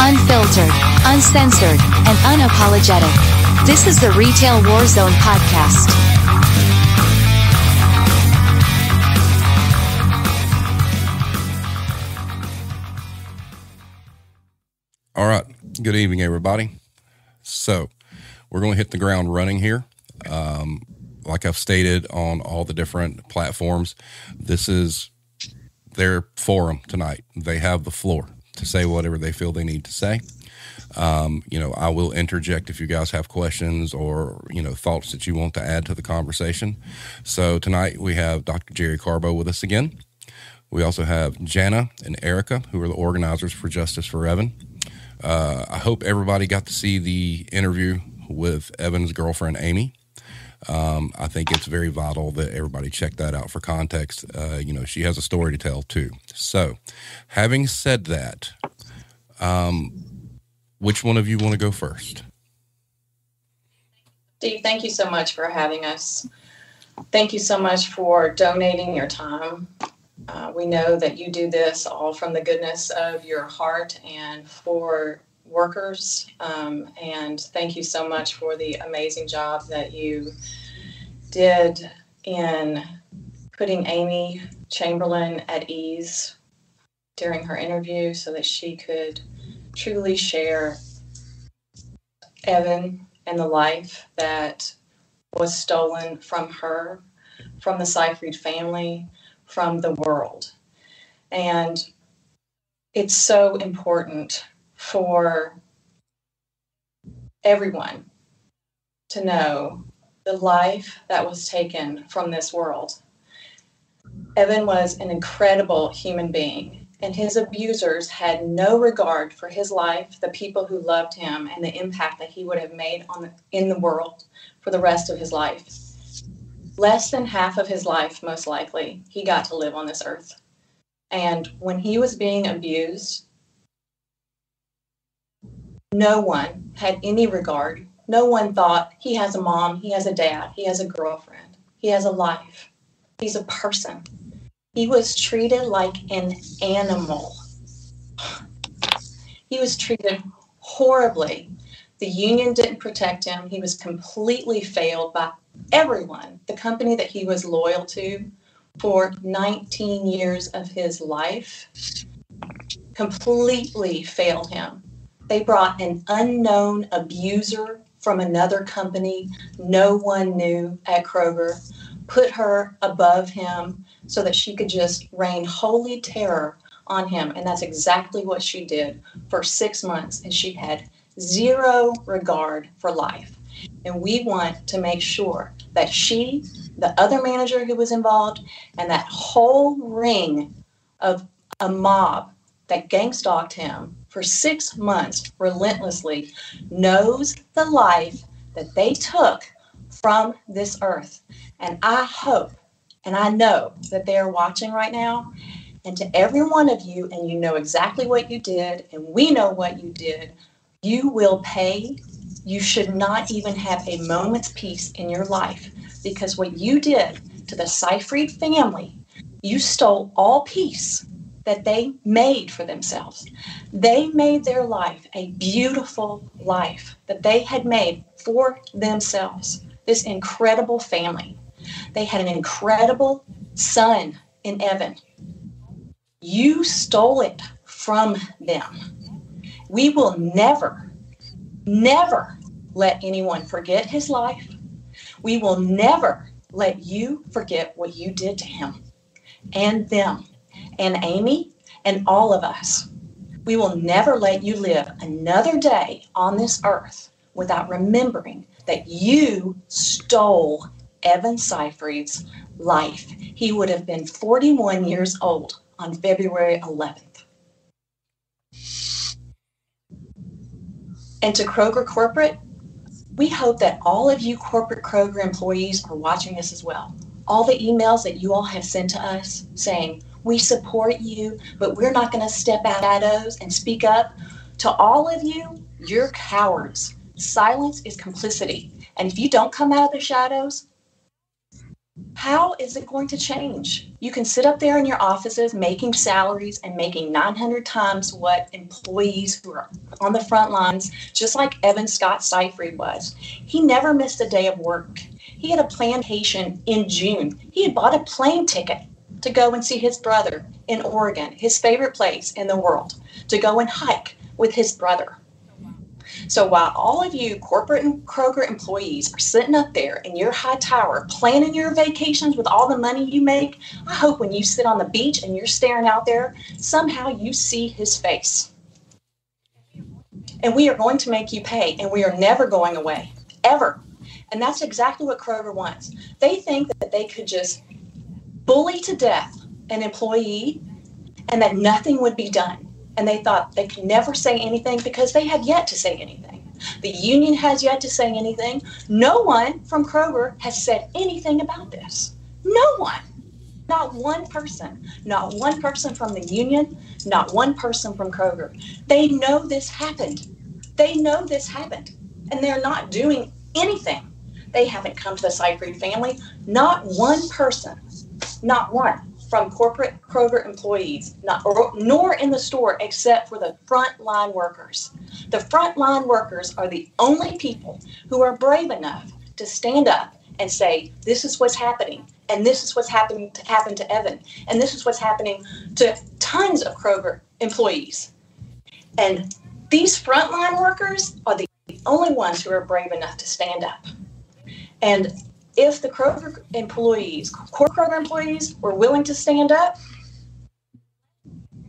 Unfiltered, uncensored, and unapologetic. This is the Retail War Zone Podcast. All right. Good evening, everybody. So we're going to hit the ground running here. Like I've stated on all the different platforms, this is their forum tonight. They have the floor to say whatever they feel they need to say. I will interject if you guys have questions or, thoughts that you want to add to the conversation. So tonight we have Dr. Jerry Carbo with us again. We also have Jana and Erica, who are the organizers for Justice for Evan. I hope everybody got to see the interview with Evan's girlfriend, Amy. I think it's very vital that everybody check that out for context. She has a story to tell too. So having said that, which one of you want to go first? Steve, thank you so much for having us. Thank you so much for donating your time. We know that you do this all from the goodness of your heart and for workers. And thank you so much for the amazing job that you did in putting Amy Chamberlain at ease during her interview so that she could truly share Evan and the life that was stolen from her, from the Seyfried family, from the world. And it's so important for everyone to know the life that was taken from this world. Evan was an incredible human being, and his abusers had no regard for his life, the people who loved him, and the impact that he would have made in the world for the rest of his life. Less than half of his life, most likely, he got to live on this earth. And when he was being abused, no one had any regard. No one thought he has a mom, he has a dad, he has a girlfriend, he has a life. He's a person. He was treated like an animal. He was treated horribly. The union didn't protect him. He was completely failed by everyone. The company that he was loyal to for 19 years of his life completely failed him. They brought an unknown abuser from another company no one knew at Kroger, put her above him so that she could just rain holy terror on him. And that's exactly what she did for 6 months. And she had zero regard for life. And we want to make sure that she, the other manager who was involved, and that whole ring of a mob that gang stalked him for 6 months relentlessly knows the life that they took from this earth. And I hope and I know that they are watching right now. And to every one of you, and you know exactly what you did, and we know what you did, you will pay. You should not even have a moment's peace in your life, because what you did to the Seyfried family, you stole all peace that they made for themselves. They made their life a beautiful life that they had made for themselves. This incredible family. They had an incredible son in Evan. You stole it from them. We will never, never let anyone forget his life. We will never let you forget what you did to him and them and Amy and all of us. We will never let you live another day on this earth without remembering that you stole Evan Seyfried's life. He would have been 41 years old on February 11th. And to Kroger Corporate, we hope that all of you corporate Kroger employees are watching this as well. All the emails that you all have sent to us saying, we support you, but we're not going to step out of shadows and speak up. To all of you, you're cowards. Silence is complicity. And if you don't come out of the shadows, How is it going to change? You can sit up there in your offices making salaries and making 900 times what employees who are on the front lines, just like Evan Seyfried was. He never missed a day of work. He had a planned vacation in June. He had bought a plane ticket to go and see his brother in Oregon, his favorite place in the world, to go and hike with his brother. So while all of you corporate and Kroger employees are sitting up there in your high tower planning your vacations with all the money you make, I hope when you sit on the beach and you're staring out there, somehow you see his face. And we are going to make you pay, and we are never going away, ever. And that's exactly what Kroger wants. They think that they could just bully to death an employee and that nothing would be done. And they thought they could never say anything because they have yet to say anything. The union has yet to say anything. No one from Kroger has said anything about this. No one. Not one person. Not one person from the union. Not one person from Kroger. They know this happened. They know this happened. And they're not doing anything. They haven't come to the Seyfried family. Not one person. Not one. From corporate Kroger employees, nor in the store, except for the frontline workers. The frontline workers are the only people who are brave enough to stand up and say, this is what's happening, and this is what's happened to Evan, and this is what's happening to tons of Kroger employees. And these frontline workers are the only ones who are brave enough to stand up. And if the Kroger employees, core Kroger employees, were willing to stand up,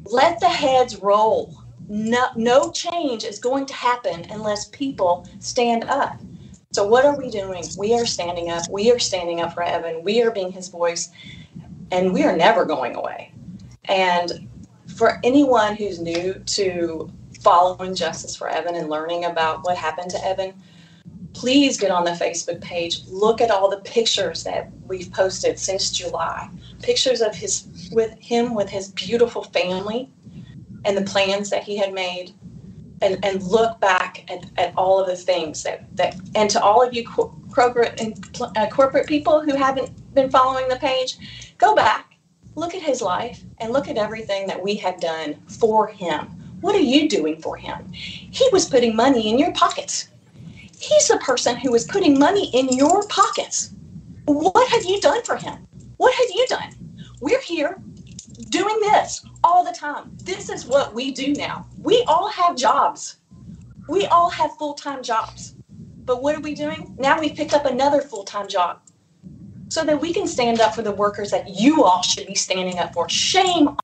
let the heads roll. No change is going to happen unless people stand up. So what are we doing? We are standing up. We are standing up for Evan. We are being his voice, and we are never going away. And for anyone who's new to following Justice for Evan and learning about what happened to Evan, please get on the Facebook page. Look at all the pictures that we've posted since July. Pictures of with his beautiful family and the plans that he had made. And look back at all of the things that and to all of you corporate people who haven't been following the page, go back, look at his life, and look at everything that we have done for him. What are you doing for him? He was putting money in your pockets. He's the person who is putting money in your pockets. What have you done for him? What have you done? We're here doing this all the time. This is what we do now. We all have jobs. We all have full-time jobs. But what are we doing? Now we've picked up another full-time job so that we can stand up for the workers that you all should be standing up for. Shame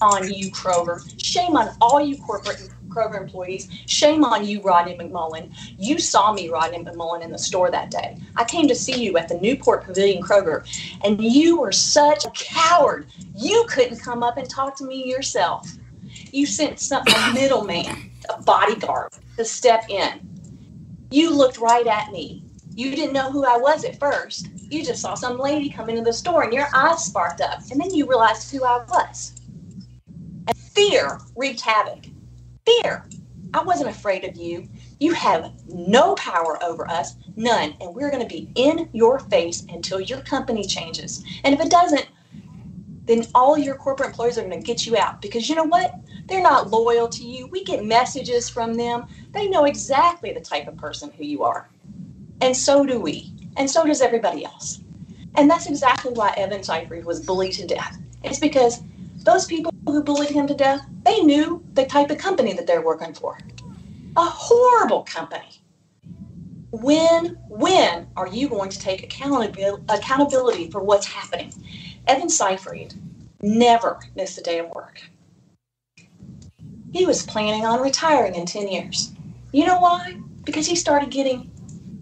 on you, Kroger. Shame on all you corporate Kroger employees. Shame on you, Rodney McMullen. You saw me, Rodney McMullen, in the store that day. I came to see you at the Newport Pavilion Kroger, and you were such a coward. You couldn't come up and talk to me yourself. You sent a middleman, a bodyguard, to step in. You looked right at me. You didn't know who I was at first. You just saw some lady come into the store, and your eyes sparked up, and then you realized who I was. And fear wreaked havoc. Fear. I wasn't afraid of you. You have no power over us, none, and we're going to be in your face until your company changes. And if it doesn't, then all your corporate employees are going to get you out, because you know what? They're not loyal to you. We get messages from them. They know exactly the type of person who you are. And so do we. And so does everybody else. And that's exactly why Evan Seyfried was bullied to death. It's because those people who bullied him to death, they knew the type of company that they're working for. A horrible company. When are you going to take accountability for what's happening? Evan Seyfried never missed a day of work. He was planning on retiring in 10 years. You know why? Because he started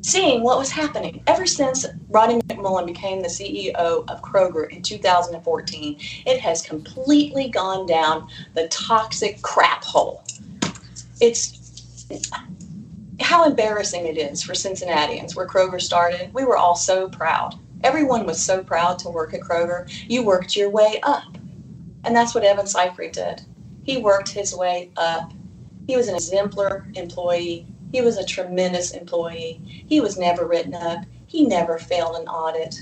seeing what was happening. Ever since Rodney McMullen became the CEO of Kroger in 2014, it has completely gone down the toxic crap hole. It's how embarrassing it is for Cincinnatians where Kroger started. We were all so proud. Everyone was so proud to work at Kroger. You worked your way up. And that's what Evan Seyfried did. He worked his way up. He was an exemplary employee. He was a tremendous employee. He was never written up. He never failed an audit.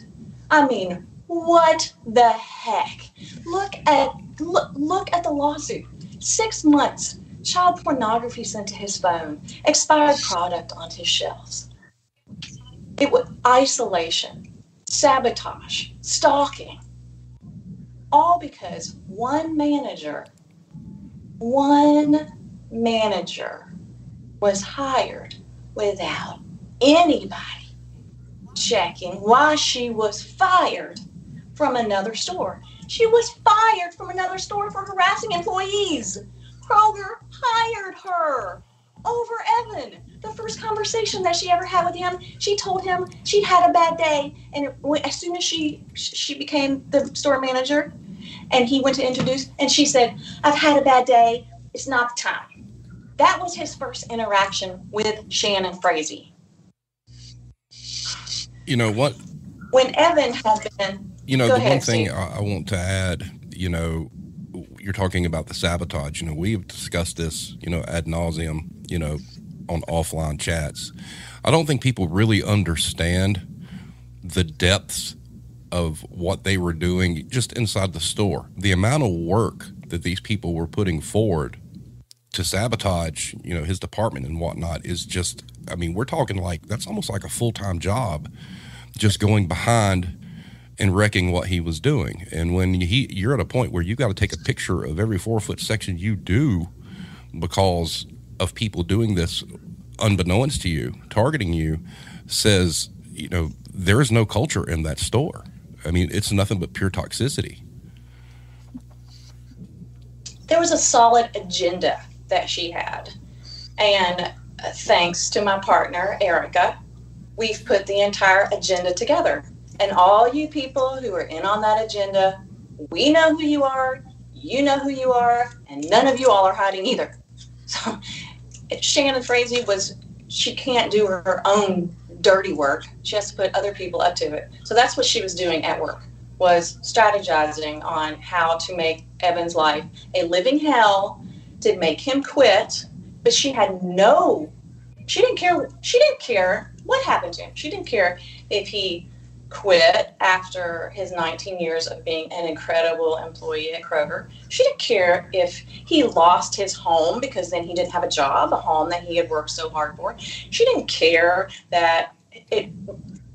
I mean, What the heck? Look at the lawsuit. 6 months. Child pornography sent to his phone. Expired product on his shelves. It was isolation, sabotage, stalking. All because one manager was hired without anybody checking why she was fired from another store. She was fired from another store for harassing employees. Kroger hired her over Evan. The first conversation that she ever had with him, she told him she'd had a bad day. And as soon as she became the store manager and he went to introduce, and she said, I've had a bad day. It's not the time. That was his first interaction with Shannon Frazee. You know what? When Evan had been... the one thing I want to add, you're talking about the sabotage. We've discussed this, ad nauseum, on offline chats. I don't think people really understand the depths of what they were doing just inside the store. The amount of work that these people were putting forward to sabotage, his department and whatnot is just, we're talking like, that's almost like a full-time job, just going behind and wrecking what he was doing. And when you're at a point where you've got to take a picture of every 4-foot section you do because of people doing this unbeknownst to you, targeting you, says, there is no culture in that store. It's nothing but pure toxicity. There was a solid agenda that she had. And thanks to my partner, Erica, we've put the entire agenda together. And all you people who are in on that agenda, we know who you are, you know who you are, and none of you all are hiding either. So Shannon Frazee she can't do her own dirty work. She has to put other people up to it. So that's what she was doing at work, was strategizing on how to make Evan's life a living hell, to make him quit. But she didn't care what happened to him. She didn't care if he quit after his 19 years of being an incredible employee at Kroger. She didn't care if he lost his home because then he didn't have a job, a home that he had worked so hard for. She didn't care that it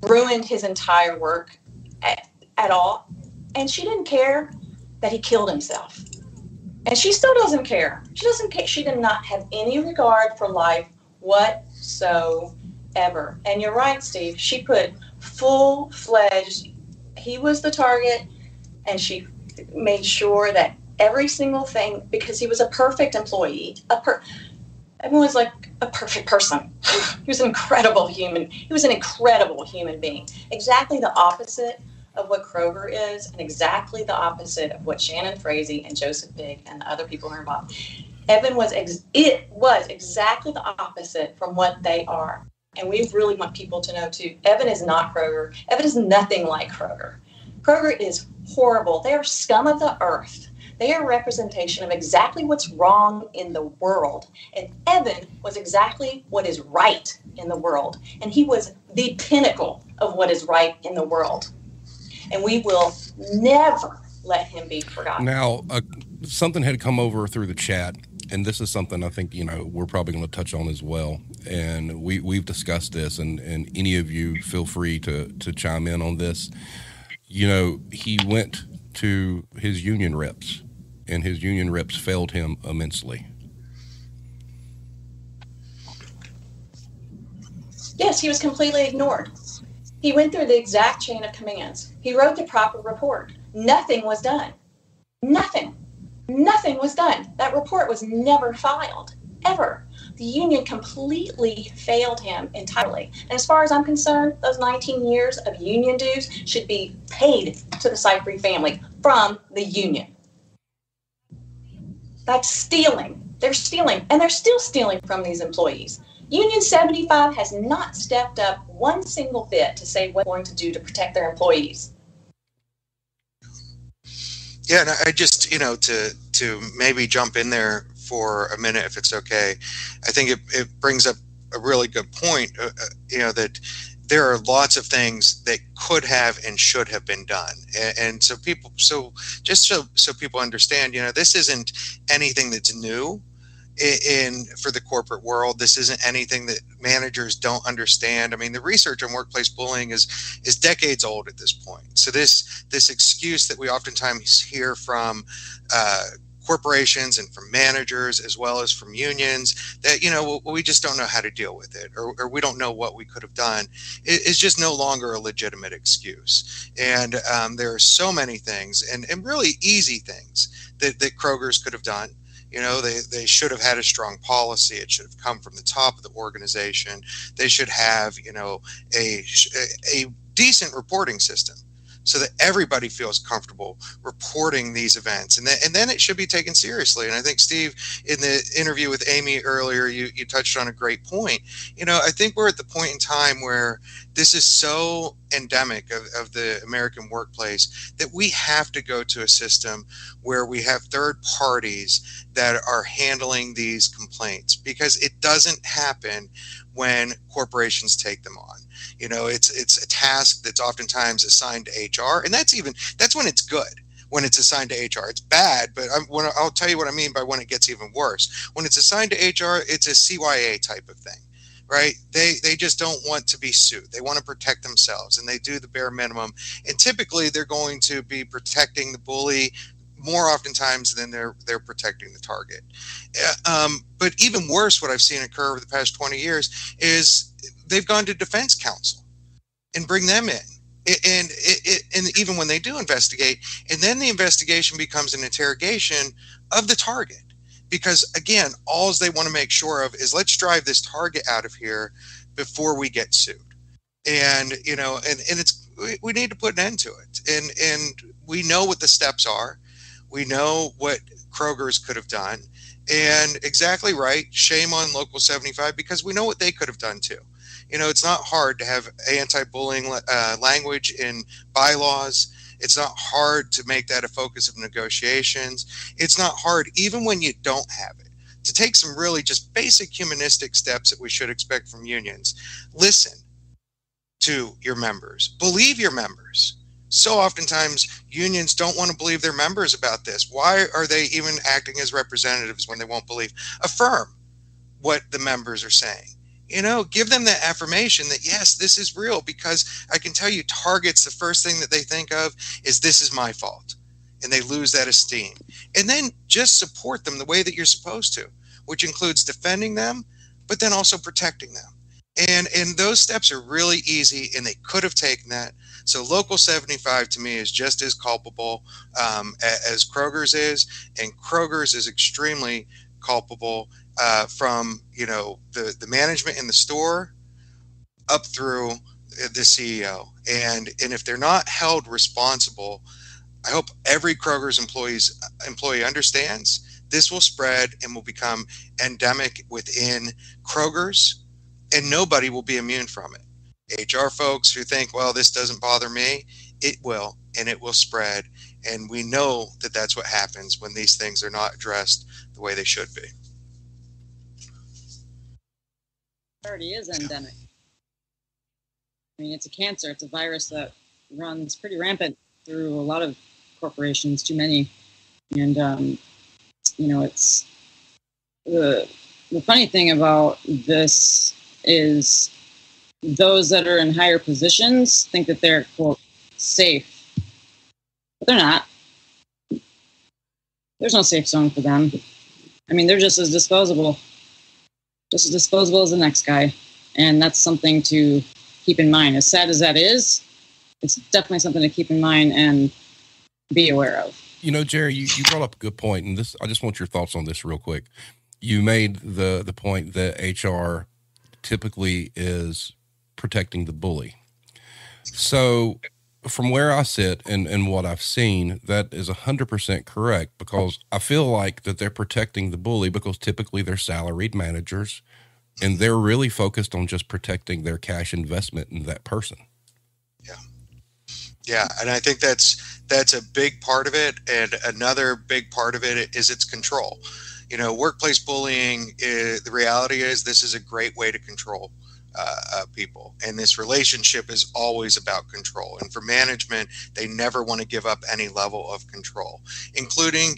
ruined his entire work at all. And she didn't care that he killed himself. And she still doesn't care. She doesn't care. She did not have any regard for life whatsoever. And you're right, Steve. She put full-fledged, he was the target, and she made sure that every single thing, because he was a perfect employee, everyone was like a perfect person. He was an incredible human. He was an incredible human being. Exactly the opposite of what Kroger is, and exactly the opposite of what Shannon Frazee and Joseph Big and the other people who are involved. Evan was exactly the opposite from what they are. And we really want people to know, too, Evan is not Kroger. Evan is nothing like Kroger. Kroger is horrible. They are scum of the earth. They are a representation of exactly what's wrong in the world. And Evan was exactly what is right in the world. And he was the pinnacle of what is right in the world. And we will never let him be forgotten. Now, something had come over through the chat, and this is something I think, we're probably going to touch on as well. And we've discussed this, and any of you feel free to chime in on this. He went to his union reps, and his union reps failed him immensely. Yes, he was completely ignored. He went through the exact chain of commands. He wrote the proper report. Nothing was done. Nothing was done. That report was never filed, ever. The union completely failed him entirely. And as far as I'm concerned, those 19 years of union dues should be paid to the Seyfried family from the union. That's stealing. They're stealing, and they're still stealing from these employees. Union 75 has not stepped up one single bit to say what they're going to do to protect their employees. Yeah, and I just, to maybe jump in there for a minute, if it's okay. I think it brings up a really good point, that there are lots of things that could have and should have been done. And so people understand, this isn't anything that's new for the corporate world. This isn't anything that managers don't understand. I mean, the research on workplace bullying is decades old at this point. So this excuse that we oftentimes hear from corporations and from managers as well as from unions that we just don't know how to deal with it, or we don't know what we could have done, is just no longer a legitimate excuse. And there are so many things and really easy things that Kroger's could have done. They should have had a strong policy. It should have come from the top of the organization. They should have a decent reporting system, so that everybody feels comfortable reporting these events. And then it should be taken seriously. And I think, Steve, in the interview with Amy earlier, you touched on a great point. I think we're at the point in time where this is so endemic of the American workplace that we have to go to a system where we have third parties that are handling these complaints, because it doesn't happen when corporations take them on. It's a task that's oftentimes assigned to HR, and that's when it's good. When it's assigned to HR, it's bad, but I'll tell you what I mean by when it gets even worse. When it's assigned to HR, it's a CYA type of thing, right? They just don't want to be sued. They want to protect themselves, and they do the bare minimum. And typically, they're going to be protecting the bully more oftentimes than they're protecting the target. But even worse, what I've seen occur over the past 20 years is they've gone to defense counsel and bring them in. And even when they do investigate, and then the investigation becomes an interrogation of the target, because again, all they want to make sure of is, let's drive this target out of here before we get sued. And we need to put an end to it. And we know what the steps are. We know what Kroger's could have done. And exactly right, shame on Local 75, because we know what they could have done too. It's not hard to have anti-bullying language in bylaws. It's not hard to make that a focus of negotiations. It's not hard, even when you don't have it, to take some really just basic humanistic steps that we should expect from unions. Listen to your members. Believe your members. So oftentimes unions don't want to believe their members about this. Why are they even acting as representatives when they won't believe? Affirm what the members are saying. Give them that affirmation that, yes, this is real, because I can tell you, targets, the first thing that they think of is, this is my fault. And they lose that esteem. And then just support them the way that you're supposed to, which includes defending them, but then also protecting them. And those steps are really easy, and they could have taken that. So Local 75 to me is just as culpable as Kroger's is, and Kroger's is extremely culpable from the management in the store up through the CEO. And if they're not held responsible, I hope every Kroger's employee understands this will spread and will become endemic within Kroger's, and nobody will be immune from it. HR folks who think, well, this doesn't bother me, it will, and it will spread. And we know that that's what happens when these things are not addressed the way they should be. It already is endemic. I mean, it's a cancer. It's a virus that runs pretty rampant through a lot of corporations, too many. And, it's the funny thing about this is those that are in higher positions think that they're, quote, safe. But they're not. There's no safe zone for them. I mean, they're just as disposable as the next guy. And that's something to keep in mind. As sad as that is, it's definitely something to keep in mind and be aware of. Jerry, you brought up a good point, and I just want your thoughts on this real quick. You made the point that HR typically is protecting the bully. So from where I sit and what I've seen, that is 100% correct, because I feel like that they're protecting the bully because typically they're salaried managers and they're really focused on just protecting their cash investment in that person. Yeah. And I think that's a big part of it. And another big part of it is its control. Workplace bullying, the reality is this is a great way to control people. And this relationship is always about control. And for management, they never want to give up any level of control, including,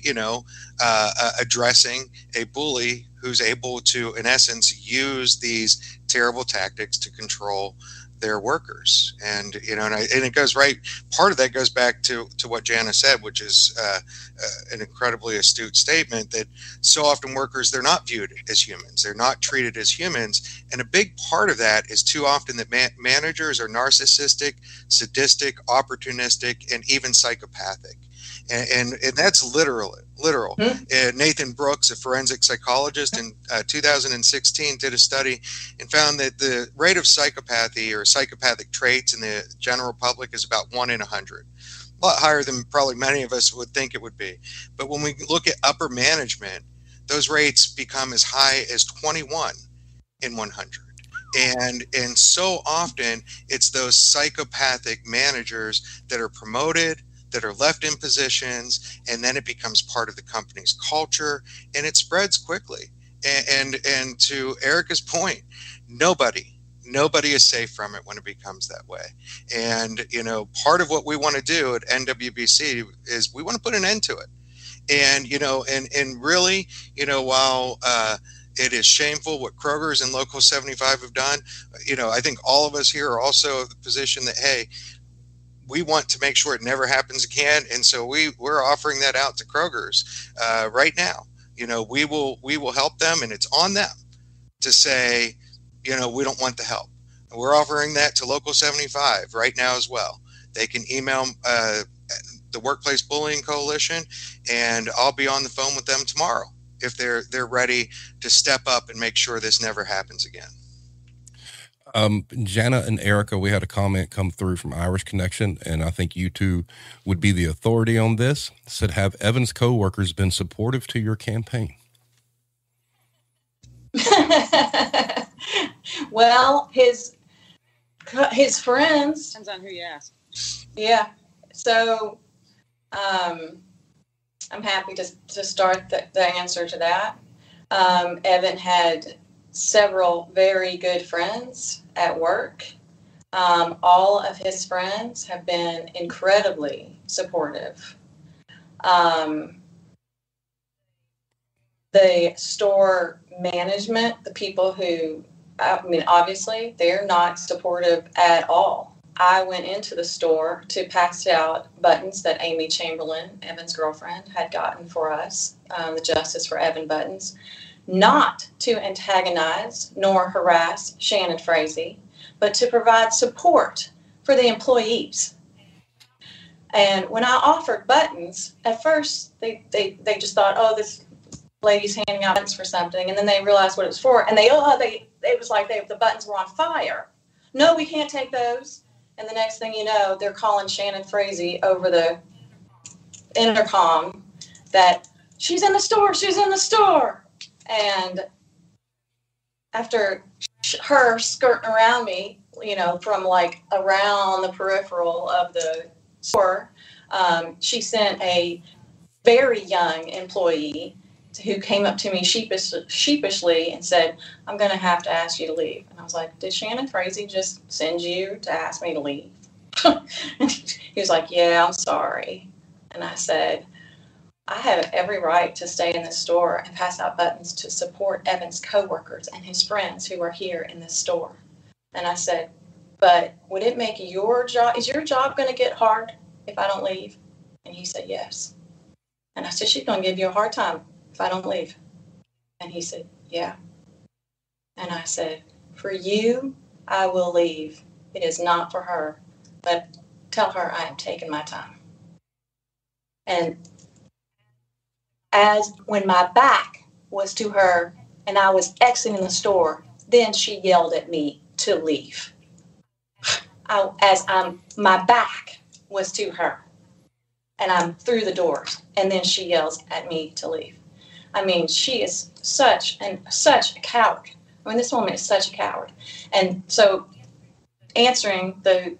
addressing a bully who's able to, in essence, use these terrible tactics to control their workers. And it goes right. Part of that goes back to what Jana said, which is an incredibly astute statement, that so often workers, they're not viewed as humans. They're not treated as humans. And a big part of that is too often that managers are narcissistic, sadistic, opportunistic, and even psychopathic. And that's literal. Nathan Brooks, a forensic psychologist, in 2016 did a study and found that the rate of psychopathy or psychopathic traits in the general public is about 1 in 100. A lot higher than probably many of us would think it would be. But when we look at upper management, those rates become as high as 21 in 100. And so often it's those psychopathic managers that are promoted, that are left in positions, and then it becomes part of the company's culture, and it spreads quickly. And to Erica's point, nobody is safe from it when it becomes that way. And part of what we want to do at NWBC is we want to put an end to it. And and really, while it is shameful what Kroger's and Local 75 have done, I think all of us here are also of the position that, hey, we want to make sure it never happens again. And so we're offering that out to Kroger's right now. We will help them, and it's on them to say, we don't want the help. And we're offering that to Local 75 right now as well. They can email the Workplace Bullying Coalition, and I'll be on the phone with them tomorrow if they're ready to step up and make sure this never happens again. Jana and Erica, we had a comment come through from Irish Connection, and I think you two would be the authority on this. It said, have Evan's coworkers been supportive to your campaign? Well, his friends. Depends on who you ask. Yeah. So I'm happy to start the answer to that. Evan had several very good friends at work. All of his friends have been incredibly supportive. The store management, the people who, obviously, they're not supportive at all. I went into the store to pass out buttons that Amy Chamberlain, Evan's girlfriend, had gotten for us, the Justice for Evan buttons, not to antagonize nor harass Shannon Frazee, but to provide support for the employees. And when I offered buttons, at first they just thought, oh, this lady's handing out buttons for something, and then they realized what it was for, and it was like the buttons were on fire. No, we can't take those. And the next thing you know, they're calling Shannon Frazee over the intercom that she's in the store. And after her skirting around me, from like around the peripheral of the store, she sent a very young employee who came up to me sheepishly and said, I'm going to have to ask you to leave. And I was like, did Shannon Frazee just send you to ask me to leave? And he was like, yeah, I'm sorry. And I said, I have every right to stay in this store and pass out buttons to support Evan's coworkers and his friends who are here in this store. And I said, but would it make is your job going to get hard if I don't leave? And he said, yes. And I said, she's going to give you a hard time if I don't leave. And he said, yeah. And I said, for you, I will leave. It is not for her, but tell her I am taking my time. And when my back was to her and I was exiting the store, then she yelled at me to leave. My back was to her and I'm through the doors, and then she yells at me to leave. She is such a coward. This woman is such a coward. And so, answering the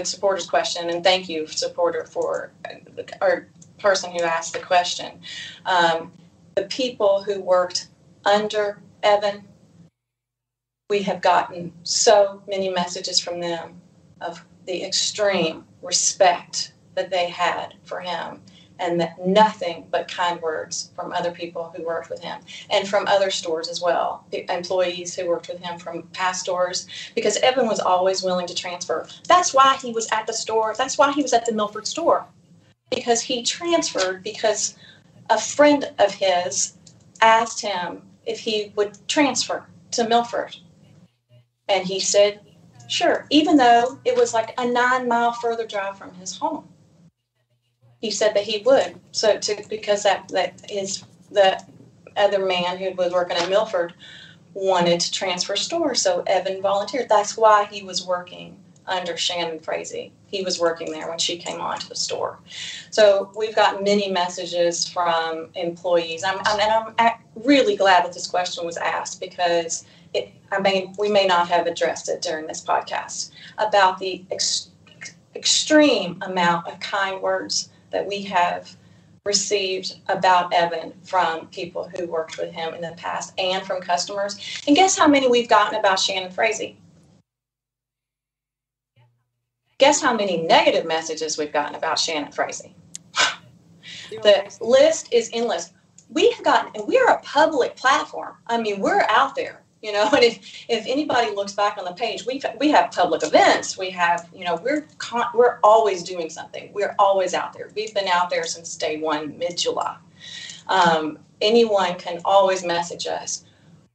supporter's question, and thank you, supporter, for our person who asked the question. The people who worked under Evan, We have gotten so many messages from them of the extreme respect that they had for him, and that nothing but kind words from other people who worked with him, and from other stores as well, the employees who worked with him from past stores, because Evan was always willing to transfer. That's why he was at the store. That's why he was at the Milford store, because he transferred because a friend of his asked him if he would transfer to Milford. And he said, sure, even though it was like a 9-mile further drive from his home. He said that he would. Because the other man who was working at Milford wanted to transfer stores. So Evan volunteered. That's why he was working under Shannon Frazee. He was working there when she came on to the store. So we've got many messages from employees. I'm really glad that this question was asked, because we may not have addressed it during this podcast, about the extreme amount of kind words that we have received about Evan from people who worked with him in the past and from customers. And guess how many we've gotten about Shannon Frazee? Guess how many negative messages we've gotten about Shannon Frazee? The list is endless. We have gotten, and we're a public platform. I mean, we're out there, and if anybody looks back on the page, we have public events. We have, we're always doing something. We're always out there. We've been out there since day one, mid-July. Anyone can always message us.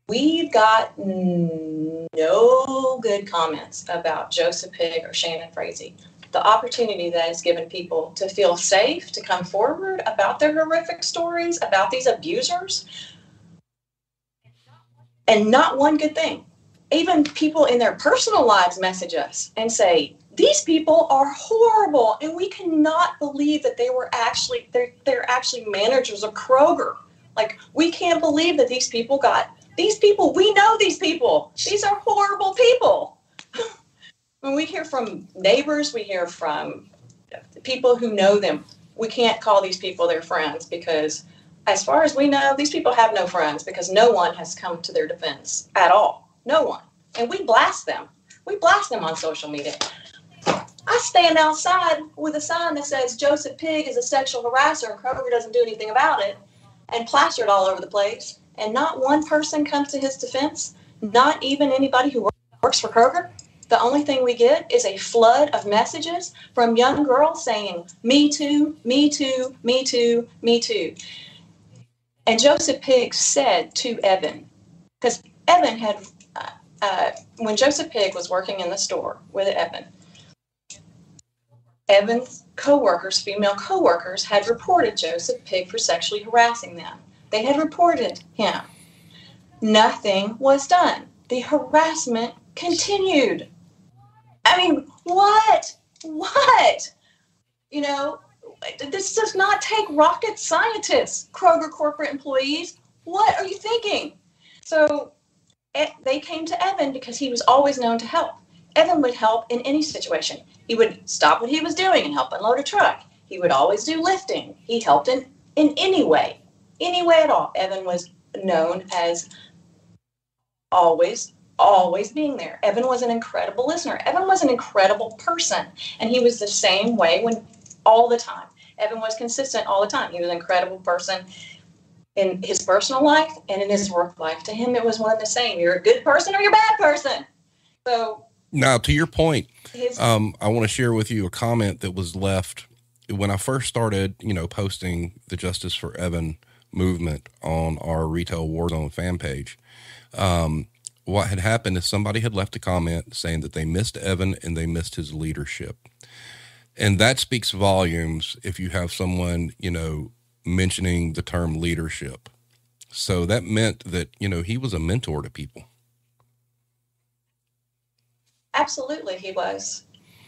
We've got no good comments about Joseph Pigg or Shannon Frazee. The opportunity that is given people to feel safe, to come forward about their horrific stories, about these abusers, and not one good thing. Even people in their personal lives message us and say, these people are horrible, and we cannot believe that they're actually managers of Kroger. Like, we can't believe that these people, we know these people. These are horrible people. When we hear from neighbors, we hear from people who know them. We can't call these people their friends, because as far as we know, these people have no friends, because no one has come to their defense at all. No one. And we blast them. We blast them on social media. I stand outside with a sign that says Joseph Pigg is a sexual harasser and Kroger doesn't do anything about it, and plastered all over the place. And not one person comes to his defense, not even anybody who works for Kroger. The only thing we get is a flood of messages from young girls saying, me too, me too, me too, me too. And Joseph Pigg said to Evan, because Evan had, when Joseph Pigg was working in the store with Evan's co-workers, female co-workers, had reported Joseph Pigg for sexually harassing them. They had reported him. Nothing was done. The harassment continued. I mean, what? This does not take rocket scientists, Kroger corporate employees. What are you thinking? So they came to Evan because he was always known to help. Evan would help in any situation. He would stop what he was doing and help unload a truck. He would always do lifting. He helped in any way at all. Evan was known as always being there. Evan was an incredible listener. Evan was an incredible person, and he was the same way all the time. Evan was consistent all the time. He was an incredible person in his personal life and in his work life. To him, it was one and the same. You're a good person or you're a bad person. So now, to your point, I want to share with you a comment that was left when I first started, posting the Justice for Evan movement on our Retail Warzone fan page. What had happened is somebody had left a comment saying that they missed Evan and they missed his leadership. And that speaks volumes if you have someone, mentioning the term leadership. So that meant that, he was a mentor to people. Absolutely, he was.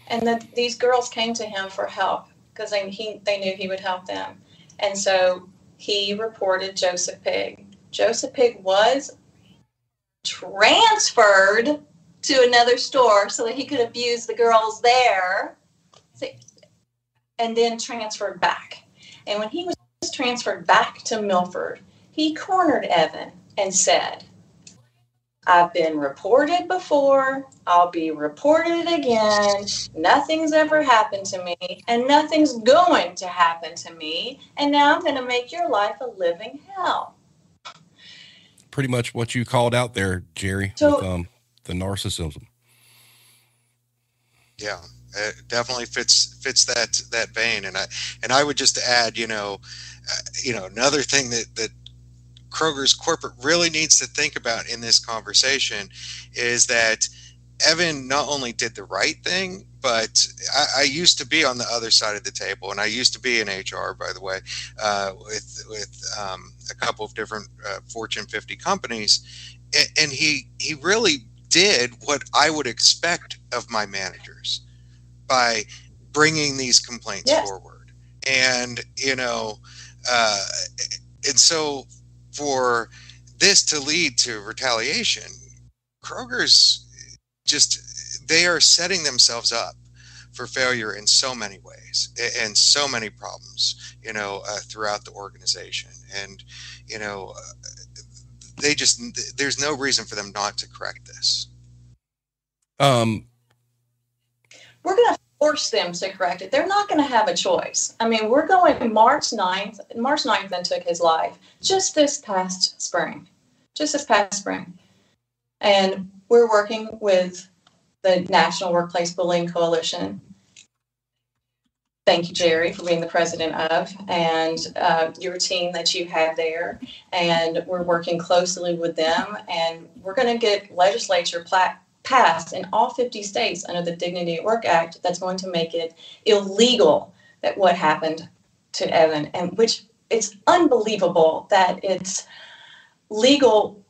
And these girls came to him for help because they knew he would help them. And so he reported Joseph Pigg. Joseph Pigg was transferred to another store so that he could abuse the girls there, and then transferred back. And when he was transferred back to Milford, he cornered Evan and said, I've been reported before. I'll be reported again. Nothing's ever happened to me, and nothing's going to happen to me. And now I'm going to make your life a living hell. Pretty much what you called out there, Jerry, So, with the narcissism. Yeah, it definitely fits that vein. And I would just add, another thing that Kroger's corporate really needs to think about in this conversation is that Evan not only did the right thing, but I used to be on the other side of the table, and I used to be in HR, by the way, with a couple of different Fortune 50 companies, and he really did what I would expect of my managers by bringing these complaints forward, and and so for this to lead to retaliation, Kroger's they are setting themselves up for failure in so many ways and so many problems, throughout the organization. And, there's no reason for them not to correct this. We're going to force them to correct it. They're not going to have a choice. I mean, we're going March 9th then took his life just this past spring. And we're working with the National Workplace Bullying Coalition. Thank you, Jerry, for being the president of, and your team that you have there. And we're working closely with them, and we're going to get legislature passed in all 50 states under the Dignity at Work Act that's going to make it illegal that what happened to Evan, and which it's unbelievable that it's legal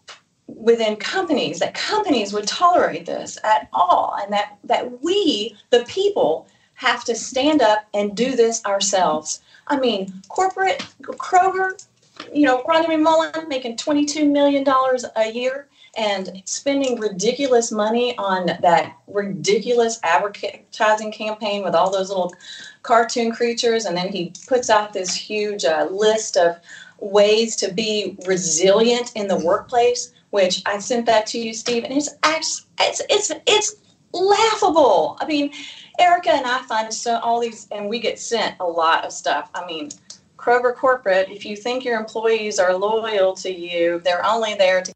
within companies, that companies would tolerate this at all, and that we, the people, have to stand up and do this ourselves. I mean, corporate Kroger, Ronnie McMullen making $22 million a year and spending ridiculous money on that ridiculous advertising campaign with all those little cartoon creatures, and then he puts out this huge list of ways to be resilient in the workplace, which I sent that to you, Steve, and it's laughable. I mean, Erica and I find all these, and we get sent a lot of stuff. I mean, Kroger corporate, if you think your employees are loyal to you, they're only there to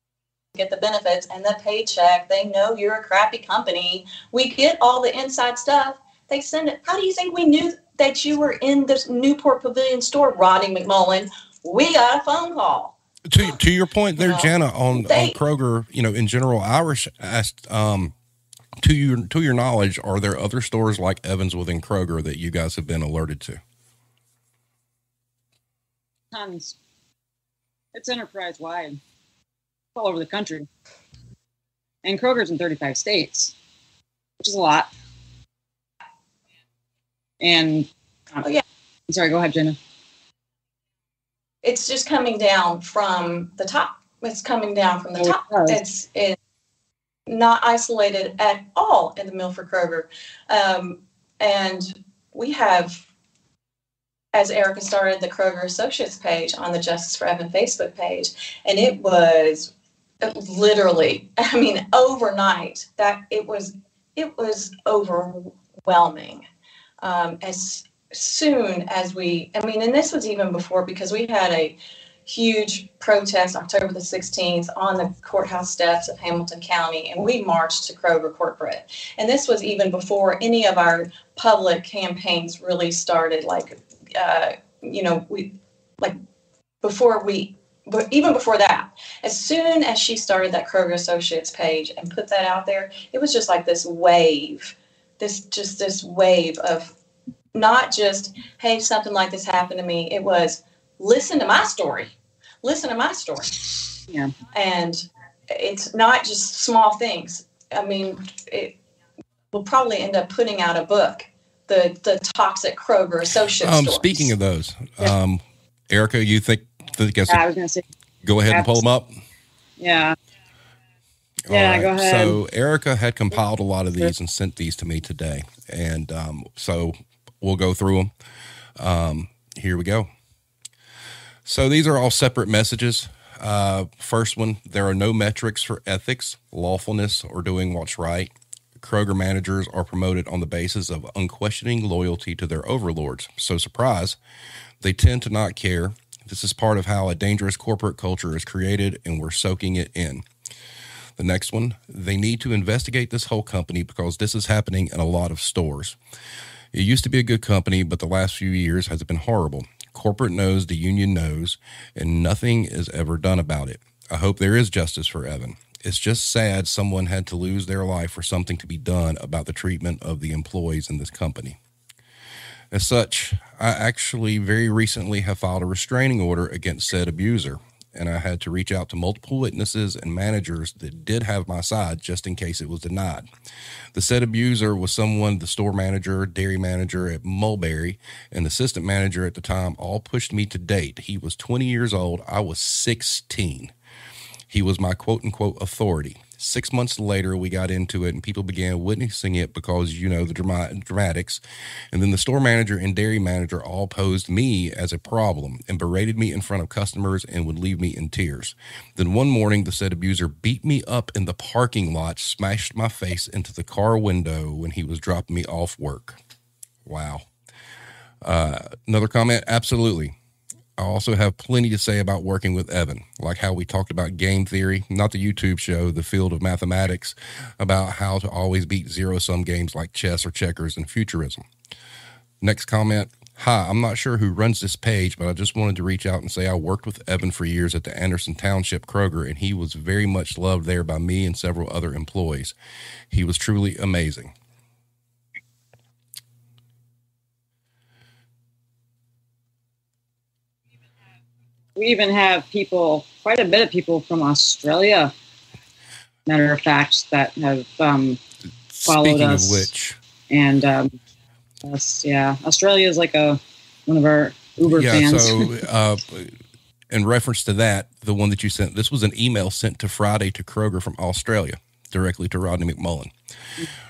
get the benefits and the paycheck. They know you're a crappy company. We get all the inside stuff. They send it. How do you think we knew that you were in this Newport Pavilion store, Rodney McMullen? We got a phone call. To your point there, Jana, on Kroger, in general, Irish asked, to your knowledge, are there other stores like Evans within Kroger that you guys have been alerted to? Tons. It's enterprise-wide. It's all over the country. And Kroger's in 35 states, which is a lot. And, I'm sorry, go ahead, Jenna. It's just coming down from the top. It's coming down from the top. It's not isolated at all in the Milford Kroger. And we have, as Erica started, the Kroger Associates page on the Justice for Evan Facebook page. And it was literally, overnight, that it was overwhelming. As soon as and this was even before, because we had a huge protest October the 16th on the courthouse steps of Hamilton County, and we marched to Kroger corporate. And this was even before any of our public campaigns really started, even before that. As soon as she started that Kroger Associates page and put that out there, it was just like this wave of not just, hey, something like this happened to me. It was, listen to my story. Yeah. And it's not just small things. We'll probably end up putting out a book, the toxic Kroger Associate stories. Speaking of those, Erica, you think I was going to say, go ahead and pull them up? Yeah. All right. Go ahead. So Erica had compiled a lot of these and sent these to me today. And so we'll go through them. Here we go. So these are all separate messages. First one, there are no metrics for ethics, lawfulness, or doing what's right. Kroger managers are promoted on the basis of unquestioning loyalty to their overlords. So surprise, they tend to not care. This is part of how a dangerous corporate culture is created, and we're soaking it in. The next one, they need to investigate this whole company because this is happening in a lot of stores. It used to be a good company, but the last few years has been horrible. Corporate knows, the union knows, and nothing is ever done about it. I hope there is justice for Evan. It's just sad someone had to lose their life for something to be done about the treatment of the employees in this company. As such, I actually very recently have filed a restraining order against said abuser, and I had to reach out to multiple witnesses and managers that did have my side just in case it was denied. The said abuser was someone, the store manager, dairy manager at Mulberry, and the assistant manager at the time all pushed me to date. He was 20 years old. I was 16. He was my quote-unquote authority. 6 months later, we got into it, and people began witnessing it because, the dramatics. And then the store manager and dairy manager all posed me as a problem and berated me in front of customers and would leave me in tears. Then one morning, the said abuser beat me up in the parking lot, smashed my face into the car window when he was dropping me off work. Wow. Another comment, absolutely. I also have plenty to say about working with Evan, like how we talked about game theory, not the YouTube show, the field of mathematics, about how to always beat zero-sum games like chess or checkers and futurism. Next comment, hi, I'm not sure who runs this page, but I just wanted to reach out and say I worked with Evan for years at the Anderson Township Kroger, and he was very much loved there by me and several other employees. He was truly amazing. We even have quite a bit of people from Australia, matter of fact, that have followed Speaking us. Of which. And Australia is like one of our Uber fans. So in reference to that, the one that you sent, this was an email sent to Friday to Kroger from Australia, directly to Rodney McMullen.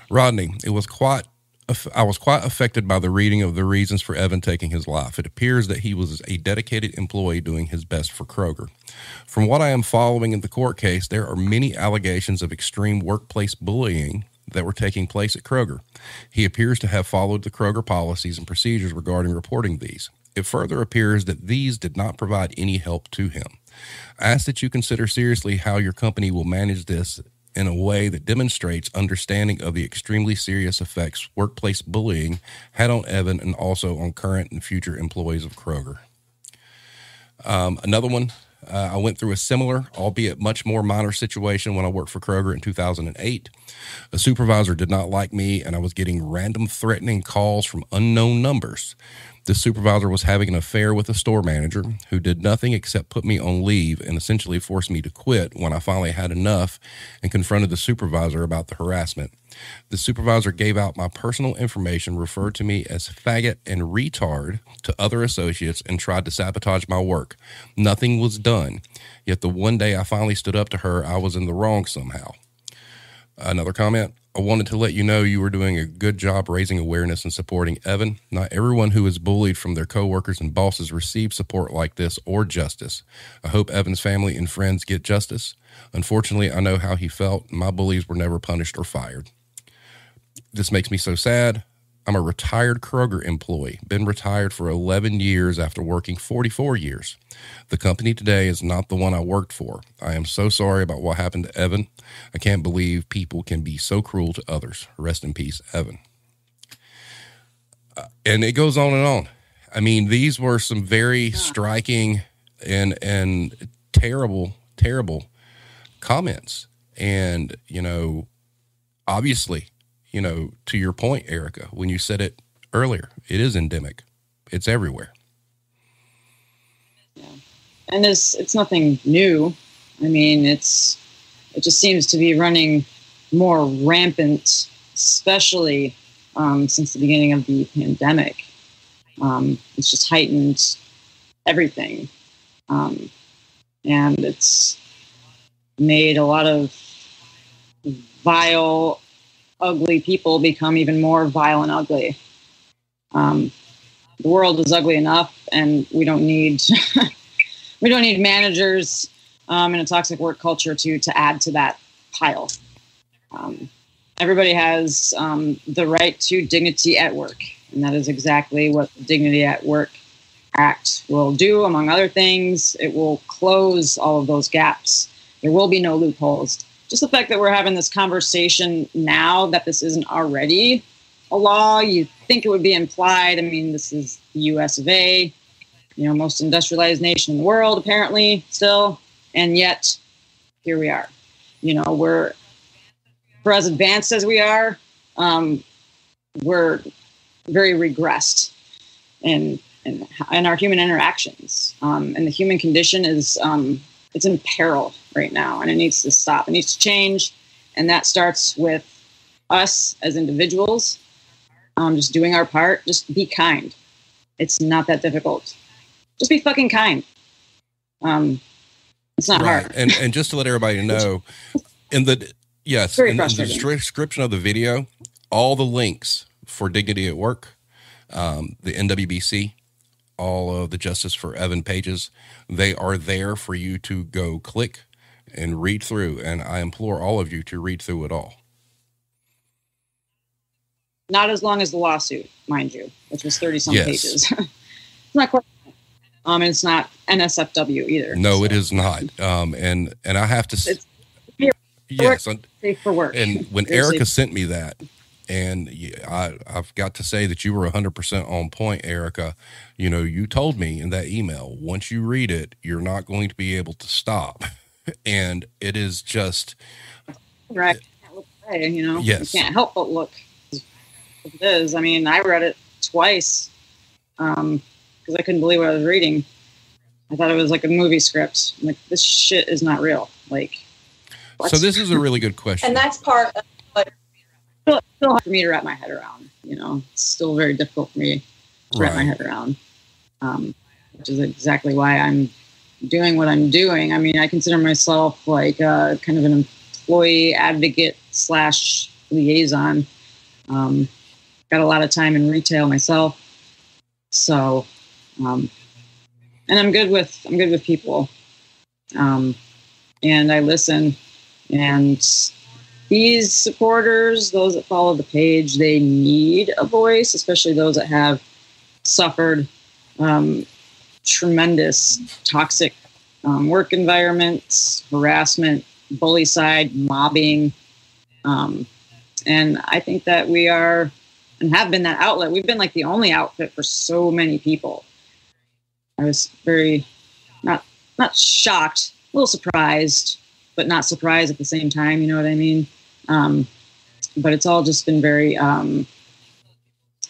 Rodney, I was quite affected by the reading of the reasons for Evan taking his life. It appears that he was a dedicated employee doing his best for Kroger. From what I am following in the court case, there are many allegations of extreme workplace bullying that were taking place at Kroger. He appears to have followed the Kroger policies and procedures regarding reporting these. It further appears that these did not provide any help to him. I ask that you consider seriously how your company will manage this in a way that demonstrates understanding of the extremely serious effects workplace bullying had on Evan and also on current and future employees of Kroger. Another one, I went through a similar, albeit much more minor situation when I worked for Kroger in 2008. A supervisor did not like me, and I was getting random threatening calls from unknown numbers. This supervisor was having an affair with a store manager who did nothing except put me on leave and essentially forced me to quit when I finally had enough and confronted the supervisor about the harassment. The supervisor gave out my personal information, referred to me as faggot and retard to other associates, and tried to sabotage my work. Nothing was done. Yet the one day I finally stood up to her, I was in the wrong somehow. Another comment. I wanted to let you know you were doing a good job raising awareness and supporting Evan. Not everyone who is bullied from their coworkers and bosses receives support like this or justice. I hope Evan's family and friends get justice. Unfortunately, I know how he felt. My bullies were never punished or fired. This makes me so sad. I'm a retired Kroger employee, been retired for 11 years after working 44 years. The company today is not the one I worked for. I am so sorry about what happened to Evan. I can't believe people can be so cruel to others. Rest in peace, Evan. And it goes on and on. I mean, these were some very striking and terrible comments. And, obviously, to your point, Erica, when you said it earlier, it is endemic. It's everywhere. Yeah. And it's nothing new. I mean, it just seems to be running more rampant, especially since the beginning of the pandemic. It's just heightened everything. And it's made a lot of vile, ugly people become even more vile and ugly. The world is ugly enough, and we don't need managers and a toxic work culture to add to that pile. Everybody has the right to dignity at work, and that is exactly what the Dignity at Work Act will do, among other things. It will close all of those gaps. There will be no loopholes. Just the fact that we're having this conversation now, that this isn't already a law, you think it would be implied. I mean, this is the US of A, most industrialized nation in the world, apparently, still. And yet, here we are. We're, for as advanced as we are, we're very regressed in our human interactions. And the human condition is, it's in peril right now, and it needs to stop. It needs to change. And that starts with us as individuals, just doing our part. Just be kind. It's not that difficult. Just be fucking kind. It's not hard. And just to let everybody know, in the description of the video, all the links for Dignity at Work, the NWBC, all of the Justice for Evan pages, they are there for you to go click and read through. And I implore all of you to read through it all. Not as long as the lawsuit, mind you, which was 30-some pages. It's not quite. And it's not NSFW either. No, so. It is not. And I have to say, yes, safe for work. And when Erica sent me that, and I've got to say that you were 100% on point, Erica. You told me in that email, once you read it, you're not going to be able to stop. And it is just right. Can't look away, Yes. You can't help but look. It is. I mean, I read it twice because I couldn't believe what I was reading. I thought it was like a movie script. I'm like, this shit is not real. Like, so this is a really good question. And that's part of what it's still hard for me to wrap my head around. It's still very difficult for me to wrap my head around, which is exactly why I'm doing what I'm doing. I mean, I consider myself like kind of an employee advocate / liaison. Got a lot of time in retail myself, so and I'm good with people, and I listen. And these supporters, those that follow the page, they need a voice, especially those that have suffered tremendous toxic work environments, harassment, bullycide, mobbing. And I think that we are and have been that outlet. We've been like the only outfit for so many people. I was very not shocked, a little surprised, but not surprised at the same time. You know what I mean? But it's all just been very,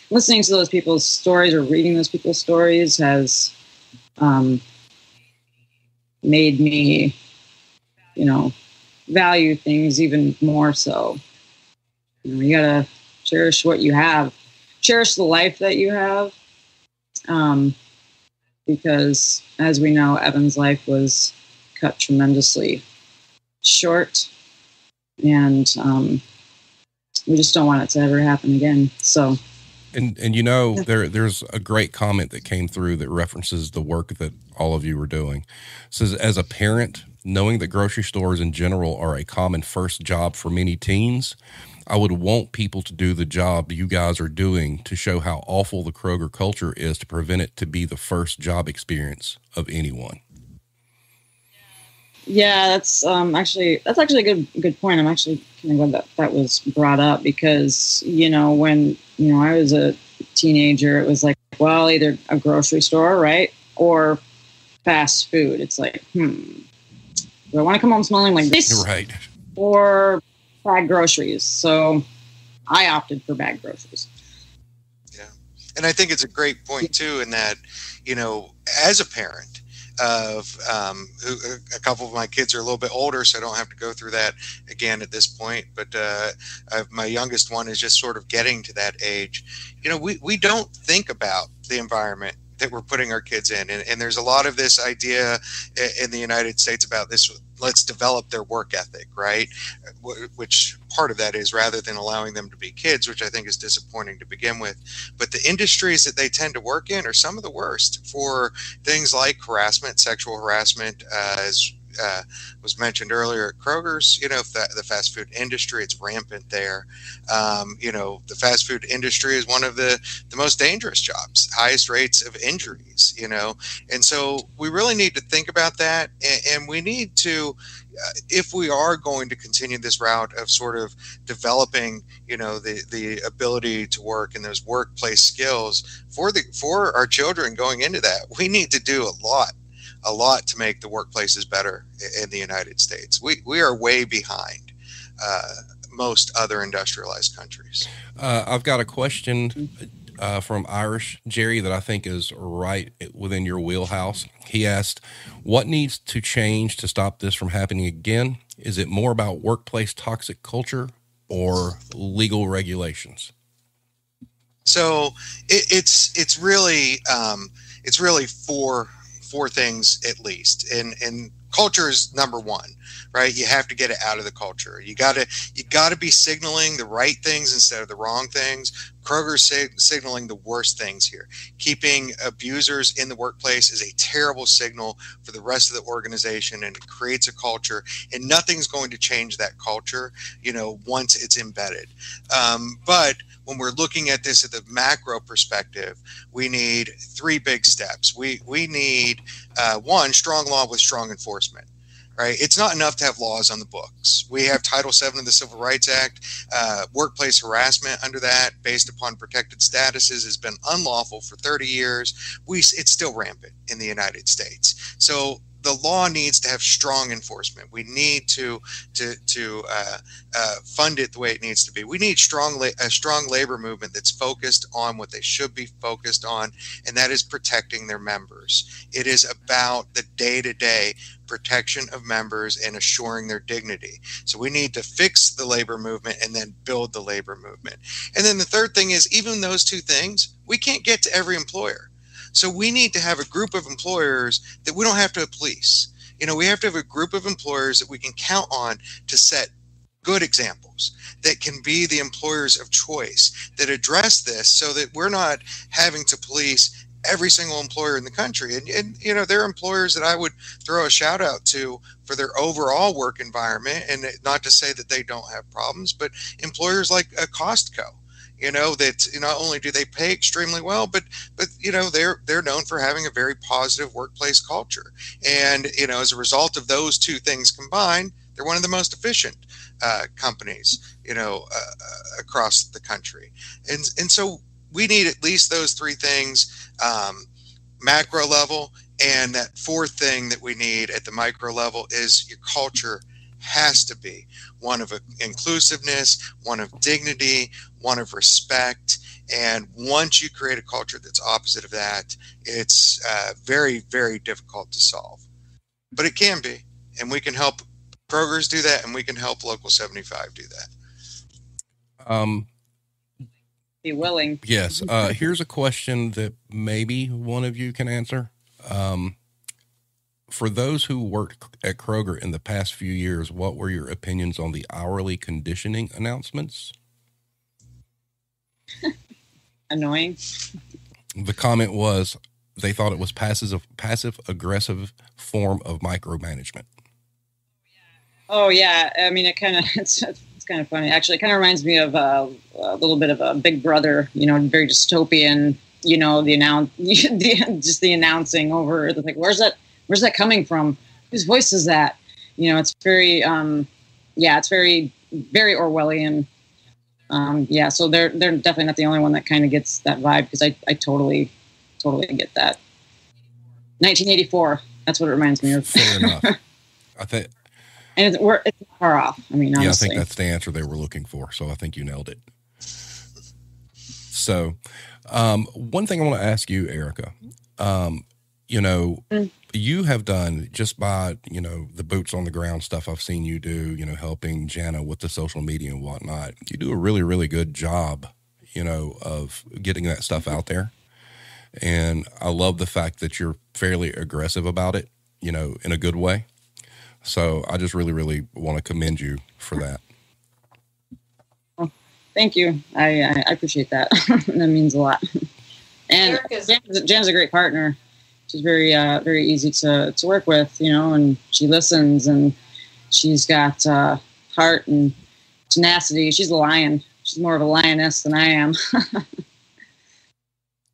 listening to those people's stories or reading those people's stories has made me, value things even more so. You gotta cherish what you have, cherish the life that you have, because as we know, Evan's life was cut tremendously short, and we just don't want it to ever happen again. So, and there's a great comment that came through that references the work that all of you were doing. It says, as a parent, knowing that grocery stores in general are a common first job for many teens, I would want people to do the job you guys are doing to show how awful the Kroger culture is to prevent it to be the first job experience of anyone. Yeah, that's actually a good point. I'm actually kind of glad that was brought up because, when, I was a teenager, it was like, well, either a grocery store, right? Or fast food. It's like, do I want to come home smelling like this? Right. Or bag groceries. So I opted for bag groceries. Yeah. And I think it's a great point too, in that, as a parent of a couple of my kids are a little bit older, so I don't have to go through that again at this point. But my youngest one is just sort of getting to that age. We don't think about the environment that we're putting our kids in. And there's a lot of this idea in the United States about this, let's develop their work ethic, right? Which part of that is rather than allowing them to be kids, which I think is disappointing to begin with. But the industries that they tend to work in are some of the worst for things like harassment, sexual harassment, as was mentioned earlier at Kroger's, the fast food industry, it's rampant there. The fast food industry is one of the most dangerous jobs, highest rates of injuries, and so we really need to think about that. And we need to, if we are going to continue this route of sort of developing, the ability to work and those workplace skills for our children going into that, we need to do a lot to make the workplaces better in the United States. We are way behind most other industrialized countries. I've got a question from Irish Jerry that I think is right within your wheelhouse. He asked, what needs to change to stop this from happening again? Is it more about workplace toxic culture or legal regulations? So it's really four things at least, and culture is number one, right? You have to get it out of the culture. You gotta be signaling the right things instead of the wrong things. Kroger's signaling the worst things here. Keeping abusers in the workplace is a terrible signal for the rest of the organization, and it creates a culture, and nothing's going to change that culture, once it's embedded. But when we're looking at this at the macro perspective, we need three big steps. We need one, strong law with strong enforcement. Right? It's not enough to have laws on the books. We have Title VII of the Civil Rights Act. Workplace harassment under that, based upon protected statuses, has been unlawful for 30 years. It's still rampant in the United States. So the law needs to have strong enforcement. We need to fund it the way it needs to be. We need a strong labor movement that's focused on what they should be focused on, and that is protecting their members. It is about the day-to-day protection of members and assuring their dignity. So we need to fix the labor movement and then build the labor movement. And then the third thing is, even those two things, we can't get to every employer. So we need to have a group of employers that we don't have to police. We have to have a group of employers that we can count on to set good examples, that can be the employers of choice, that address this so that we're not having to police every single employer in the country. And there are employers that I would throw a shout out to for their overall work environment, and not to say that they don't have problems, but employers like Costco. That not only do they pay extremely well, but they're known for having a very positive workplace culture. And as a result of those two things combined, they're one of the most efficient companies across the country. And so we need at least those three things, macro level, and that fourth thing that we need at the micro level is your culture has to be one of inclusiveness, one of dignity, one of respect. And once you create a culture that's opposite of that, it's very, very difficult to solve. But it can be, and we can help Kroger's do that, and we can help Local 75 do that. Be willing. Yes. Here's a question that maybe one of you can answer. For those who worked at Kroger in the past few years, what were your opinions on the hourly conditioning announcements? Annoying. The comment was they thought it was passive aggressive form of micromanagement. Oh yeah, I mean it's kind of funny. Actually, it kind of reminds me of a little bit of a Big Brother, very dystopian. Just the announcing over. It's like, where's that coming from? Whose voice is that? It's very, it's very, very Orwellian. So they're definitely not the only one that kind of gets that vibe, because I totally get that. 1984. That's what it reminds me of. Fair enough. I think. And it's not far off. I mean, honestly. Yeah, I think that's the answer they were looking for. So I think you nailed it. So, one thing I want to ask you, Erica, you have done, just by, the boots on the ground stuff I've seen you do, helping Jana with the social media and whatnot. You do a really, really good job, of getting that stuff out there. And I love the fact that you're fairly aggressive about it, in a good way. So I just really, really want to commend you for that. Well, thank you. I appreciate that. That means a lot. And Jan's a great partner. she's very very easy to work with, and she listens, and she's got heart and tenacity. She's a lion. She's more of a lioness than I am.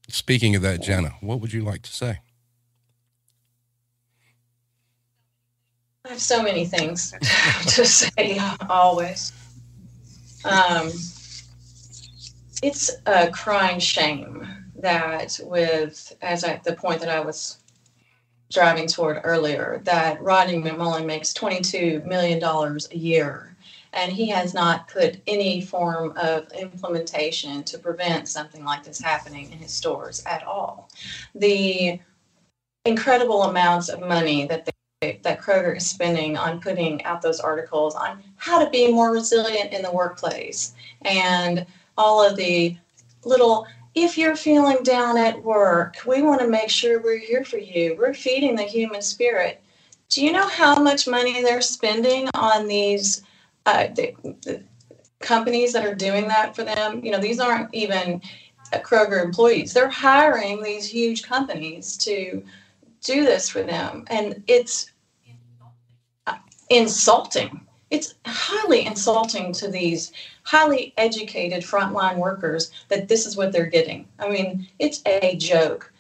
Speaking of that, Jenna, what would you like to say? I have so many things to say always. It's a crying shame that the point that I was driving toward earlier, that Rodney McMullen makes $22 million a year, and he has not put any form of implementation to prevent something like this happening in his stores at all. The incredible amounts of money that Kroger is spending on putting out those articles on how to be more resilient in the workplace, and all of the little, if you're feeling down at work, we want to make sure we're here for you. We're feeding the human spirit. Do you know how much money they're spending on these the companies that are doing that for them? These aren't even Kroger employees. They're hiring these huge companies to do this for them. And it's insulting. It's highly insulting to these highly educated frontline workers that this is what they're getting. I mean, it's a joke.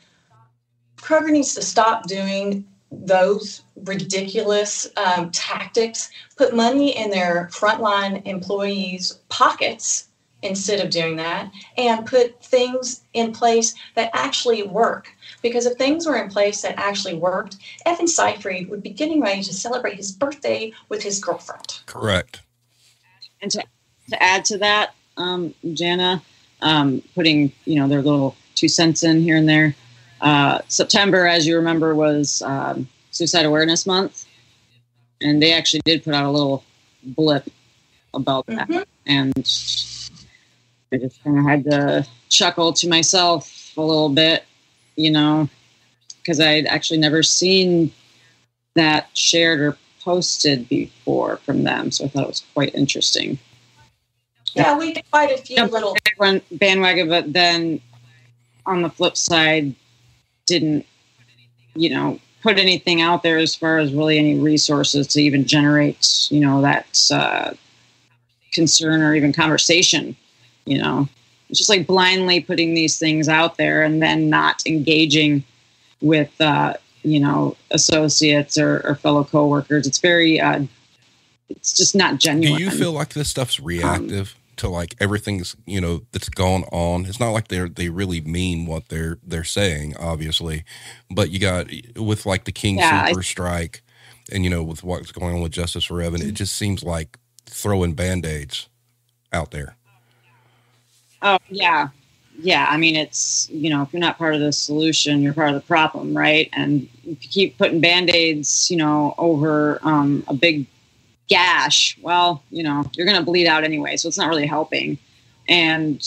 Kroger needs to stop doing those ridiculous tactics, put money in their frontline employees' pockets instead of doing that, and put things in place that actually work. Because if things were in place that actually worked, Evan Seyfried would be getting ready to celebrate his birthday with his girlfriend. Correct. And to add to that, Jana, putting their little 2 cents in here and there. September, as you remember, was Suicide Awareness Month, and they actually did put out a little blip about that. Mm-hmm. And I just kind of had to chuckle to myself a little bit, because I'd actually never seen that shared or posted before from them. So I thought it was quite interesting. Yeah, we did quite a few little bandwagon, but then on the flip side, didn't, put anything out there as far as really any resources to even generate, that concern or even conversation. It's just like blindly putting these things out there and then not engaging with, associates or fellow coworkers. It's very, it's just not genuine. Do you feel like this stuff's reactive to like everything's, that's going on? It's not like they really mean what they're saying, obviously, but you got with like the King Super strike and, with what's going on with Justice for Evan, it just seems like throwing Band-Aids out there. Oh, yeah. Yeah. I mean, it's, if you're not part of the solution, you're part of the problem, right? And if you keep putting Band-Aids, over a big gash, well, you're going to bleed out anyway. So it's not really helping. And,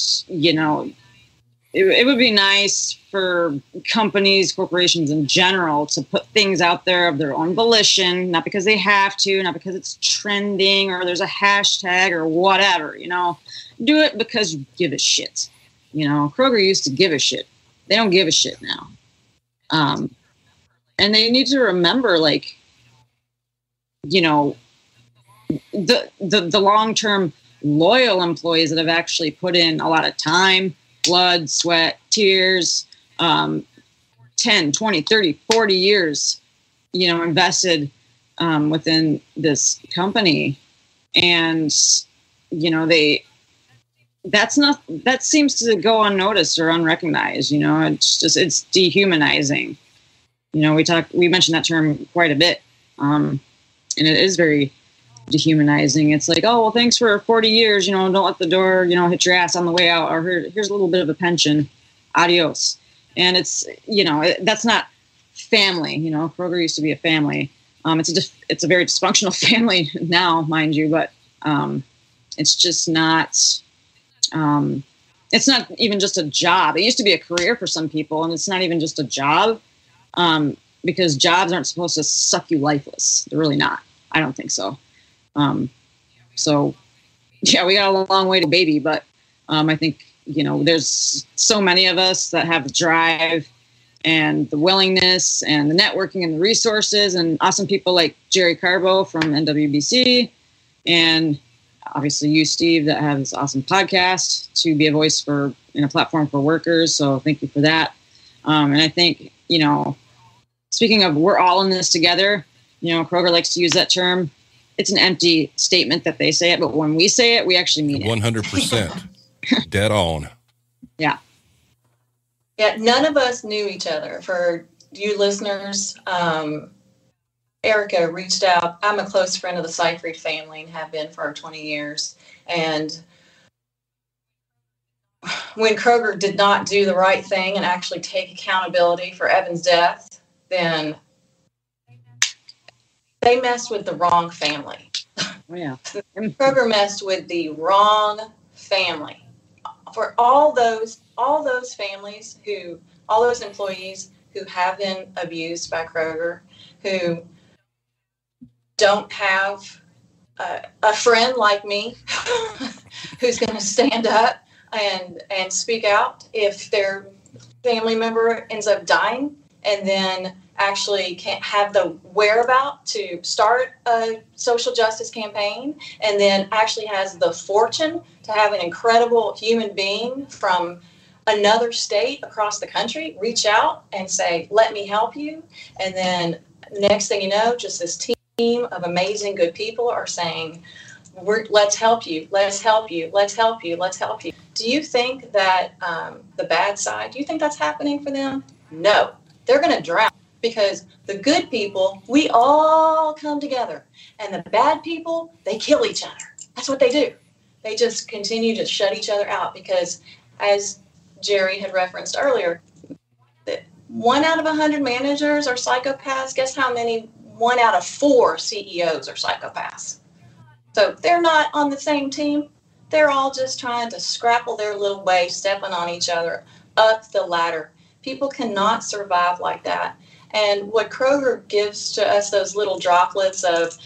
it would be nice for companies, corporations in general to put things out there of their own volition, not because they have to, not because it's trending or there's a hashtag or whatever, do it because you give a shit. Kroger used to give a shit. They don't give a shit now. And they need to remember, like, the long-term loyal employees that have actually put in a lot of time, blood, sweat, tears, 10, 20, 30, 40 years, invested within this company. And, that seems to go unnoticed or unrecognized. It's dehumanizing. We mentioned that term quite a bit. And it is very dehumanizing. It's like, oh, well, thanks for 40 years, don't let the door, hit your ass on the way out, or here's a little bit of a pension, adios. And it's, that's not family. Kroger used to be a family. It's a very dysfunctional family now, mind you, but it's just not, it's not even just a job. It used to be a career for some people, and it's not even just a job, because jobs aren't supposed to suck you lifeless. They're really not. I don't think so. So yeah, we got a long way to baby, but I think, there's so many of us that have the drive and the willingness and the networking and the resources and awesome people like Jerry Carbo from NWBC, and obviously you, Steve, that have this awesome podcast to be a voice for and a platform for workers. So thank you for that. And I think, speaking of we're all in this together, Kroger likes to use that term. It's an empty statement that they say it, but when we say it, we actually mean it. 100%. Dead on. Yeah. Yeah, none of us knew each other. For you listeners, Erica reached out. I'm a close friend of the Seyfried family and have been for 20 years. And when Kroger did not do the right thing and actually take accountability for Evan's death, then they messed with the wrong family. Oh, yeah. Kroger messed with the wrong family. For all those families all those employees who have been abused by Kroger, who don't have a friend like me who's going to stand up and speak out if their family member ends up dying, and then actually can't have the whereabout to start a social justice campaign, and then actually has the fortune to have an incredible human being from another state across the country reach out and say, let me help you. And then next thing you know, just this team of amazing good people are saying, let's help you, let's help you, let's help you, let's help you. Do you think that the bad side, do you think that's happening for them? No, they're going to drown. Because the good people, we all come together. And the bad people, they kill each other. That's what they do. They just continue to shut each other out because, as Jerry had referenced earlier, 1 out of 100 managers are psychopaths. Guess how many 1 out of 4 CEOs are psychopaths? So they're not on the same team. They're all just trying to scrapple their little way, stepping on each other up the ladder. People cannot survive like that. And what Kroger gives to us, those little droplets of,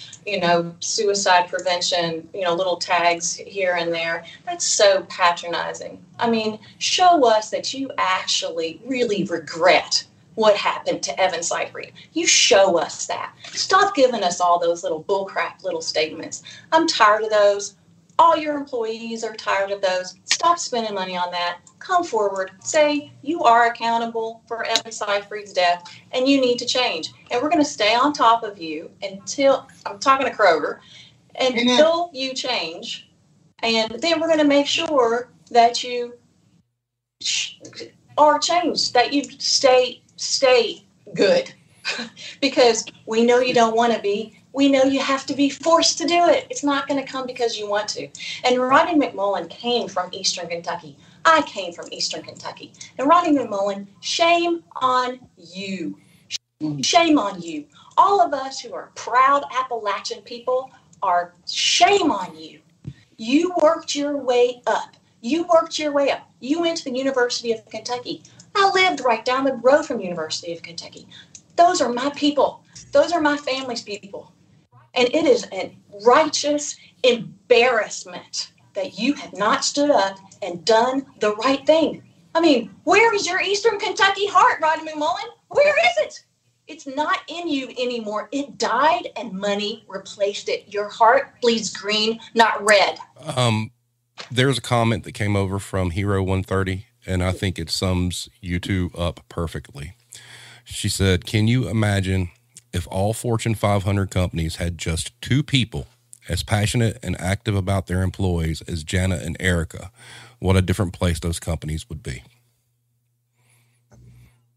suicide prevention, little tags here and there, that's so patronizing. I mean, show us that you actually really regret what happened to Evan Seyfried. You show us that. Stop giving us all those little bullcrap little statements. I'm tired of those. All your employees are tired of those. Stop spending money on that. Come forward. Say you are accountable for Evan Seyfried's death and you need to change. And we're going to stay on top of you until, I'm talking to Kroger, until you change. And then we're going to make sure that you are changed, that you stay good. Because we know you don't want to be. We know you have to be forced to do it. It's not going to come because you want to. And Rodney McMullen came from Eastern Kentucky. I came from Eastern Kentucky. And Rodney McMullen, shame on you. Shame on you. All of us who are proud Appalachian people are shame on you. You worked your way up. You worked your way up. You went to the University of Kentucky. I lived right down the road from University of Kentucky. Those are my people. Those are my family's people. And it is a righteous embarrassment that you have not stood up and done the right thing. I mean, where is your Eastern Kentucky heart, Rodney McMullen? Where is it? It's not in you anymore. It died and money replaced it. Your heart bleeds green, not red. There's a comment that came over from Hero 130, and I think it sums you two up perfectly. She said, can you imagine if all Fortune 500 companies had just 2 people as passionate and active about their employees as Jana and Erica, what a different place those companies would be.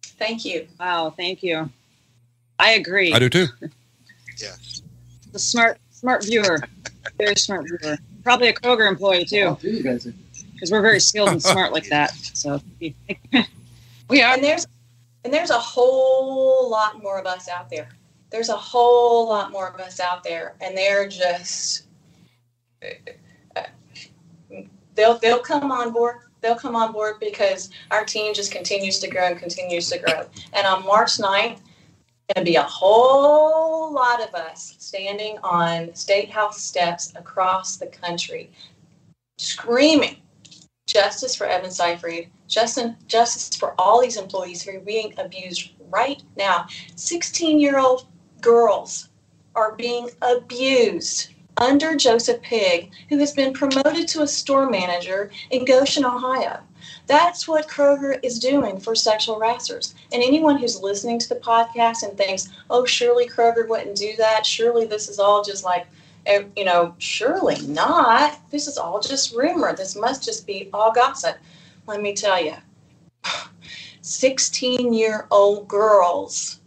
Thank you. Wow, thank you. I agree. I do too. Yeah. The smart viewer. Very smart viewer. Probably a Kroger employee too. Because we're very skilled and smart like that. So we are. And there's a whole lot more of us out there. There's a whole lot more of us out there, and they're just they'll come on board. They'll come on board because our team just continues to grow and continues to grow. And on March 9th, going to be a whole lot of us standing on State House steps across the country, screaming justice for Evan Seyfried, justice for all these employees who are being abused right now. 16-year-old girls are being abused under Joseph Pigg, who has been promoted to a store manager in Goshen, Ohio. That's what Kroger is doing for sexual harassers. And anyone who's listening to the podcast and thinks, oh, surely Kroger wouldn't do that. Surely this is all just like, surely not. This is all just rumor. This must just be all gossip. Let me tell you, 16-year-old girls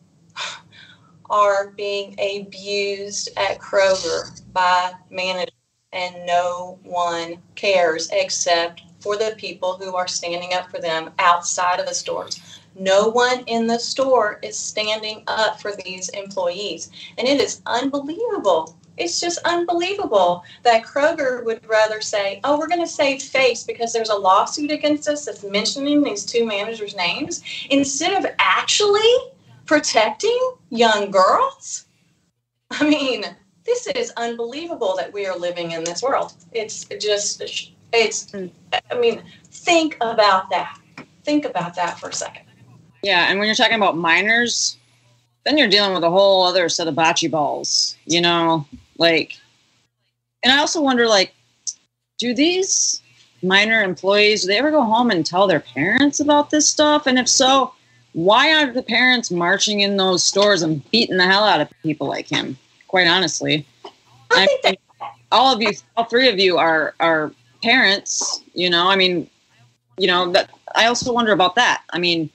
are being abused at Kroger by managers, and no one cares except for the people who are standing up for them outside of the stores. No one in the store is standing up for these employees. And it is unbelievable. It's just unbelievable that Kroger would rather say, oh, we're going to save face because there's a lawsuit against us that's mentioning these two managers' names, instead of actually protecting young girls. I mean, this is unbelievable that we are living in this world. Think about that. Think about that for a second. Yeah, and when you're talking about minors, then you're dealing with a whole other set of bocce balls, and I also wonder, do these minor employees, do they ever go home and tell their parents about this stuff? And if so, why aren't the parents marching in those stores and beating the hell out of people like him? Quite honestly, I think all three of you are parents. That I also wonder about that. I mean,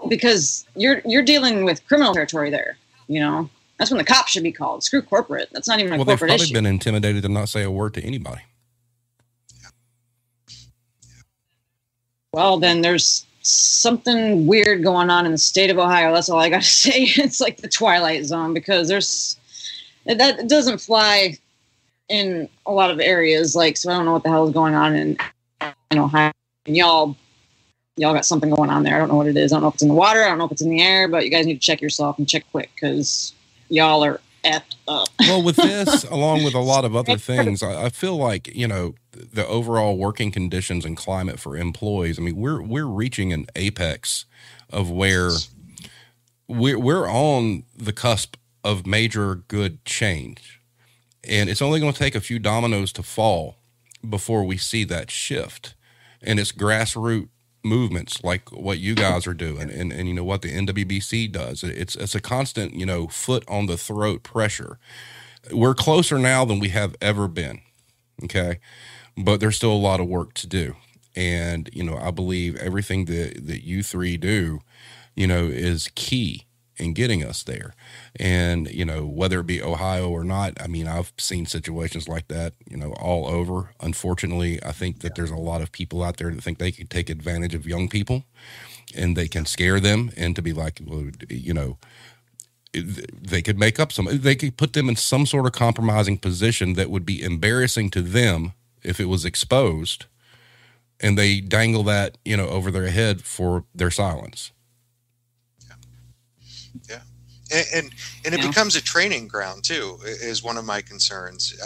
because you're dealing with criminal territory there. That's when the cops should be called. Screw corporate. That's not even a corporate issue. They've probably been intimidated to not say a word to anybody. Well, then there's something weird going on in the state of Ohio. That's all I got to say. It's like the Twilight Zone, because that doesn't fly in a lot of areas. So I don't know what the hell is going on in Ohio. And y'all got something going on there. I don't know what it is. I don't know if it's in the water. I don't know if it's in the air, but you guys need to check yourself and check quick, because y'all are effed up. Well, with this, along with a lot of other things, I feel like, the overall working conditions and climate for employees, I mean, we're reaching an apex of where we're on the cusp of major good change. And it's only going to take a few dominoes to fall before we see that shift. And it's grassroots movements like what you guys are doing, and what the NWBC does. It's a constant, foot on the throat pressure. We're closer now than we have ever been. Okay. But there's still a lot of work to do. And, I believe everything that you three do, is key in getting us there. And, whether it be Ohio or not, I mean, I've seen situations like that, all over. Unfortunately, I think that there's a lot of people out there that think they can take advantage of young people, and they can scare them into be like, well, they could they could put them in some sort of compromising position that would be embarrassing to them if it was exposed, and they dangle that, over their head for their silence. Yeah. And it becomes a training ground too, is one of my concerns.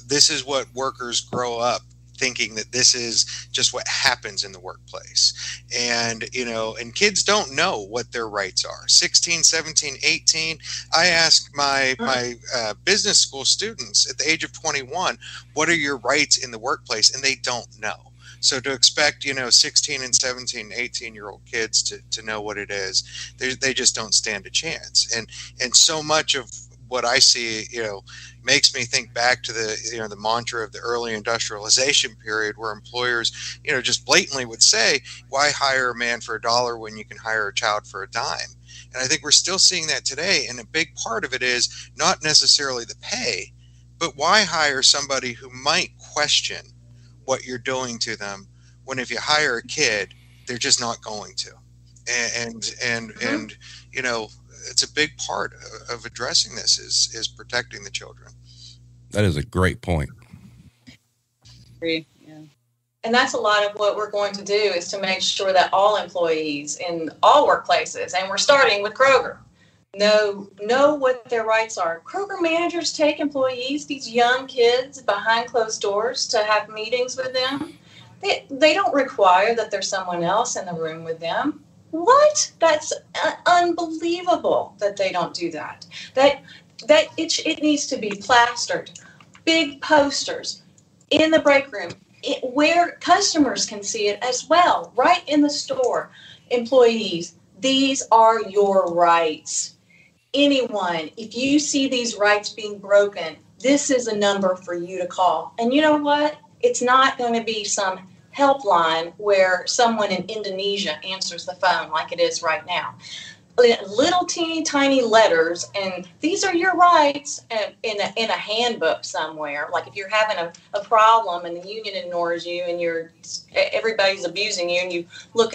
This is what workers grow up thinking, that this is just what happens in the workplace. And, and kids don't know what their rights are. 16, 17, 18. I asked my business school students at the age of 21, what are your rights in the workplace? And they don't know. So to expect, 16 and 17, 18-year-old kids to know what it is, they just don't stand a chance. And so much of what I see, makes me think back to the mantra of the early industrialization period, where employers, just blatantly would say, why hire a man for $1 when you can hire a child for a dime? And I think we're still seeing that today. And a big part of it is not necessarily the pay, but why hire somebody who might question what you're doing to them, when if you hire a kid, they're just not going to. And it's a big part of addressing this is protecting the children. That is a great point. Yeah. And that's a lot of what we're going to do, is to make sure that all employees in all workplaces, and we're starting with Kroger, know what their rights are. Kroger managers take employees, these young kids, behind closed doors to have meetings with them. They don't require that there's someone else in the room with them. What? That's unbelievable that they don't do that. That it needs to be plastered. Big posters in the break room where customers can see it as well, right in the store. Employees, these are your rights. Anyone, if you see these rights being broken, this is a number for you to call. And you know what? It's not going to be some helpline where someone in Indonesia answers the phone like it is right now. Little teeny tiny letters, and these are your rights in a handbook somewhere. Like if you're having a problem and the union ignores you and everybody's abusing you, and you look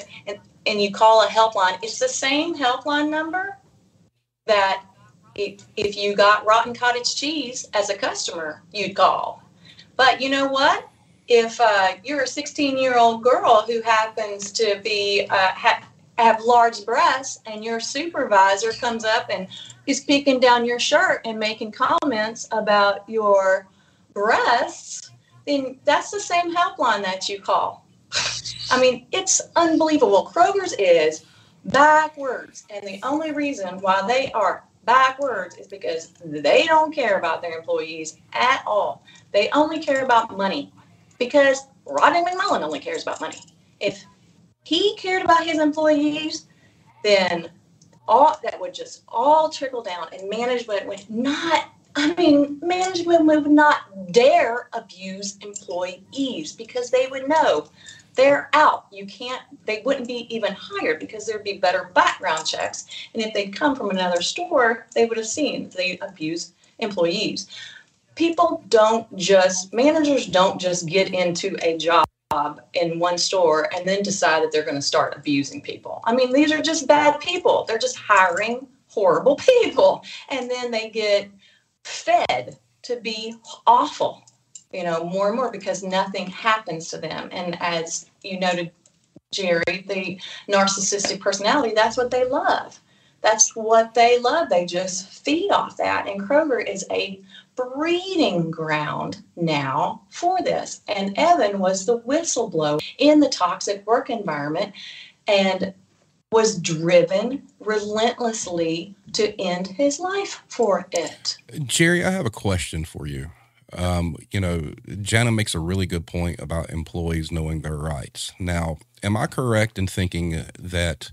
and you call a helpline, it's the same helpline number that if you got rotten cottage cheese as a customer, you'd call. But you know what? If you're a 16-year-old girl who happens to be have large breasts, and your supervisor comes up and is peeking down your shirt and making comments about your breasts, then that's the same helpline that you call. I mean, it's unbelievable. Kroger's is backwards, and the only reason why they are backwards is because they don't care about their employees at all. They only care about money, because Rodney McMullen only cares about money. If he cared about his employees, then that would just all trickle down, and management would not dare abuse employees, because they would know they're out. They wouldn't be even hired, because there'd be better background checks. And if they'd come from another store, they would have seen they abuse employees. Managers don't just get into a job in one store and then decide that they're going to start abusing people. I mean, these are just bad people. They're just hiring horrible people, and then they get fed to be awful, more and more, because nothing happens to them. And as you noted, Jerry, the narcissistic personality, that's what they love. That's what they love. They just feed off that. And Kroger is a breeding ground now for this. And Evan was the whistleblower in the toxic work environment and was driven relentlessly to end his life for it. Jerry, I have a question for you. Jana makes a really good point about employees knowing their rights. Now, am I correct in thinking that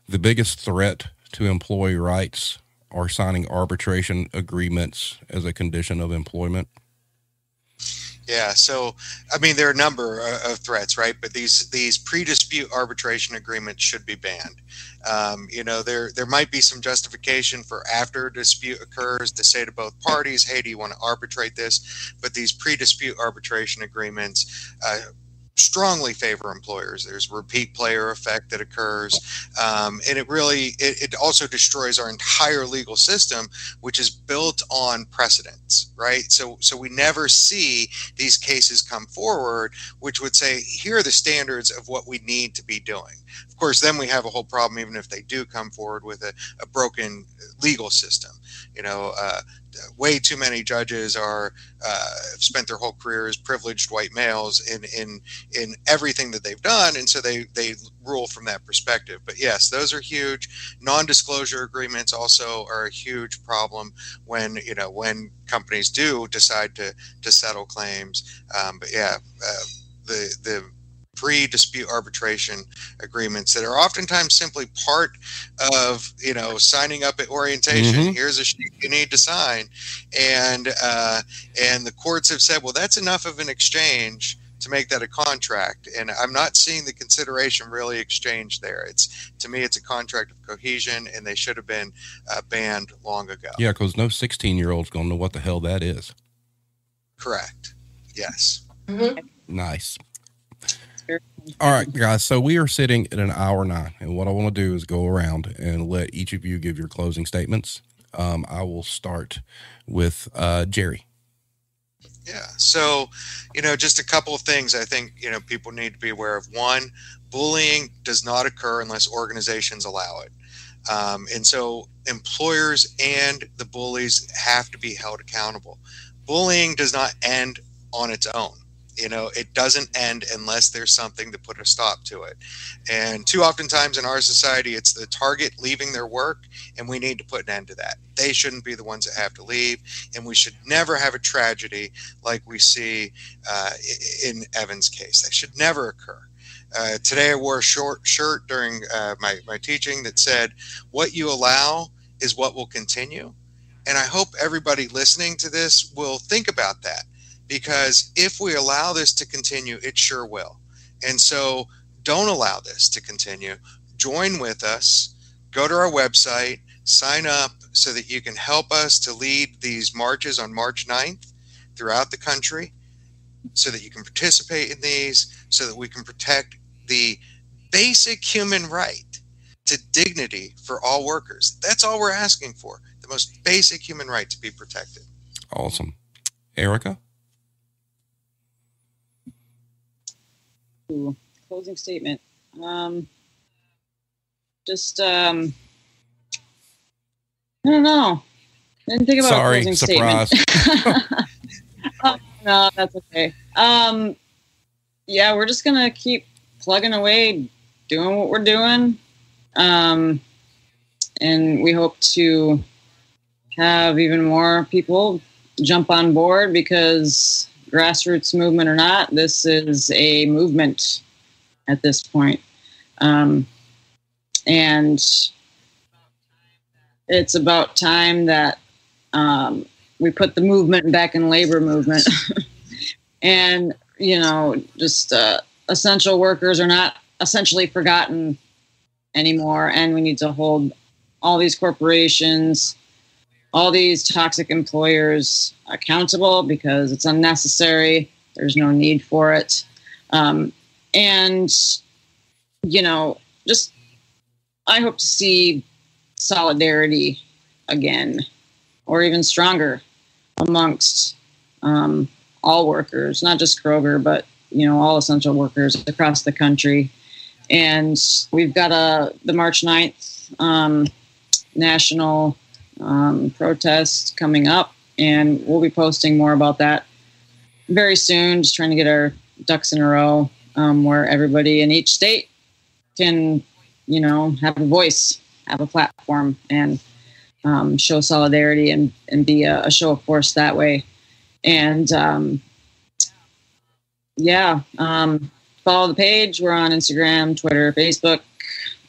the biggest threat to employee rights are signing arbitration agreements as a condition of employment? Yeah, so there are a number of threats, right? But these pre-dispute arbitration agreements should be banned. There might be some justification for after a dispute occurs to say to both parties, "Hey, do you want to arbitrate this?" But these pre-dispute arbitration agreements strongly favor employers. There's repeat player effect that occurs, and it also destroys our entire legal system, which is built on precedents, right? So we never see these cases come forward, which would say, here are the standards of what we need to be doing. Of course, then we have a whole problem, even if they do come forward with a broken legal system. Way too many judges have spent their whole career as privileged white males in everything that they've done, and so they rule from that perspective. But yes, those are huge. Non-disclosure agreements also are a huge problem when companies do decide to settle claims. The pre-dispute arbitration agreements that are oftentimes simply part of signing up at orientation. Mm-hmm. Here's a sheet you need to sign, and the courts have said, well, that's enough of an exchange to make that a contract. And I'm not seeing the consideration really exchanged there. To me, it's a contract of cohesion, and they should have been banned long ago. Yeah, because no 16-year-old's gonna know what the hell that is. Correct. Yes. Mm-hmm. Nice. All right, guys, so we are sitting at an hour 9, and what I want to do is go around and let each of you give your closing statements. I will start with Jerry. Yeah, so, just a couple of things I think, people need to be aware of. One, bullying does not occur unless organizations allow it. And so employers and the bullies have to be held accountable. Bullying does not end on its own. It doesn't end unless there's something to put a stop to it. And too oftentimes in our society, it's the target leaving their work, and we need to put an end to that. They shouldn't be the ones that have to leave, and we should never have a tragedy like we see in Evan's case. That should never occur. Today I wore a short shirt during my teaching that said, "What you allow is what will continue." And I hope everybody listening to this will think about that, because if we allow this to continue, it sure will. And so don't allow this to continue. Join with us. Go to our website, sign up so that you can help us to lead these marches on March 9th throughout the country, so that you can participate in these, so that we can protect the basic human right to dignity for all workers. That's all we're asking for, the most basic human right to be protected. Awesome. Erica? Ooh, closing statement. I don't know. I didn't think about a closing surprise. statement. No, that's okay. Yeah, we're just gonna keep plugging away, doing what we're doing, and we hope to have even more people jump on board, because grassroots movement or not, this is a movement at this point. And it's about time that we put the movement back in labor movement. And, just essential workers are not essentially forgotten anymore. And we need to hold all these corporations, all these toxic employers accountable, because it's unnecessary. There's no need for it. And, just I hope to see solidarity again, or even stronger, amongst all workers, not just Kroger, but all essential workers across the country. And we've got the March 9th national protest coming up, and we'll be posting more about that very soon. Just trying to get our ducks in a row, where everybody in each state can have a voice, have a platform, and show solidarity and be a show of force that way. And follow the page. We're on Instagram, Twitter, Facebook,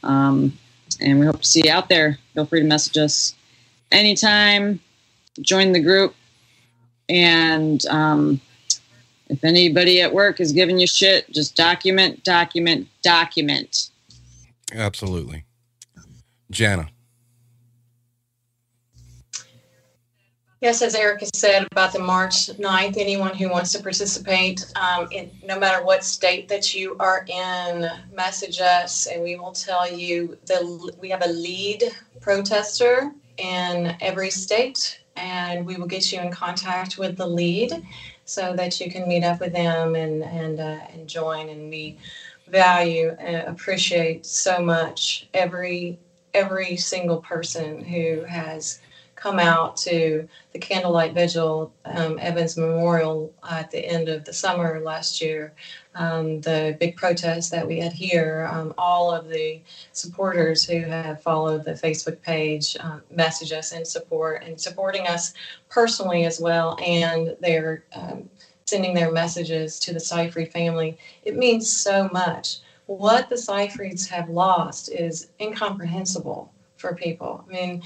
and we hope to see you out there. Feel free to message us anytime. Join the group. And if anybody at work is giving you shit, just document. Absolutely. Jana? Yes, as Erica said about the March 9th, anyone who wants to participate, no matter what state that you are in, message us and we will tell you. We have a lead protester in every state, and we will get you in contact with the lead so that you can meet up with them and join. And we value and appreciate so much every single person who has come out to the candlelight vigil, Evans Memorial at the end of the summer last year, the big protest that we had here, all of the supporters who have followed the Facebook page message us and supporting us personally as well, and they're sending their messages to the Seyfried family. It means so much. What the Seyfrieds have lost is incomprehensible for people. I mean,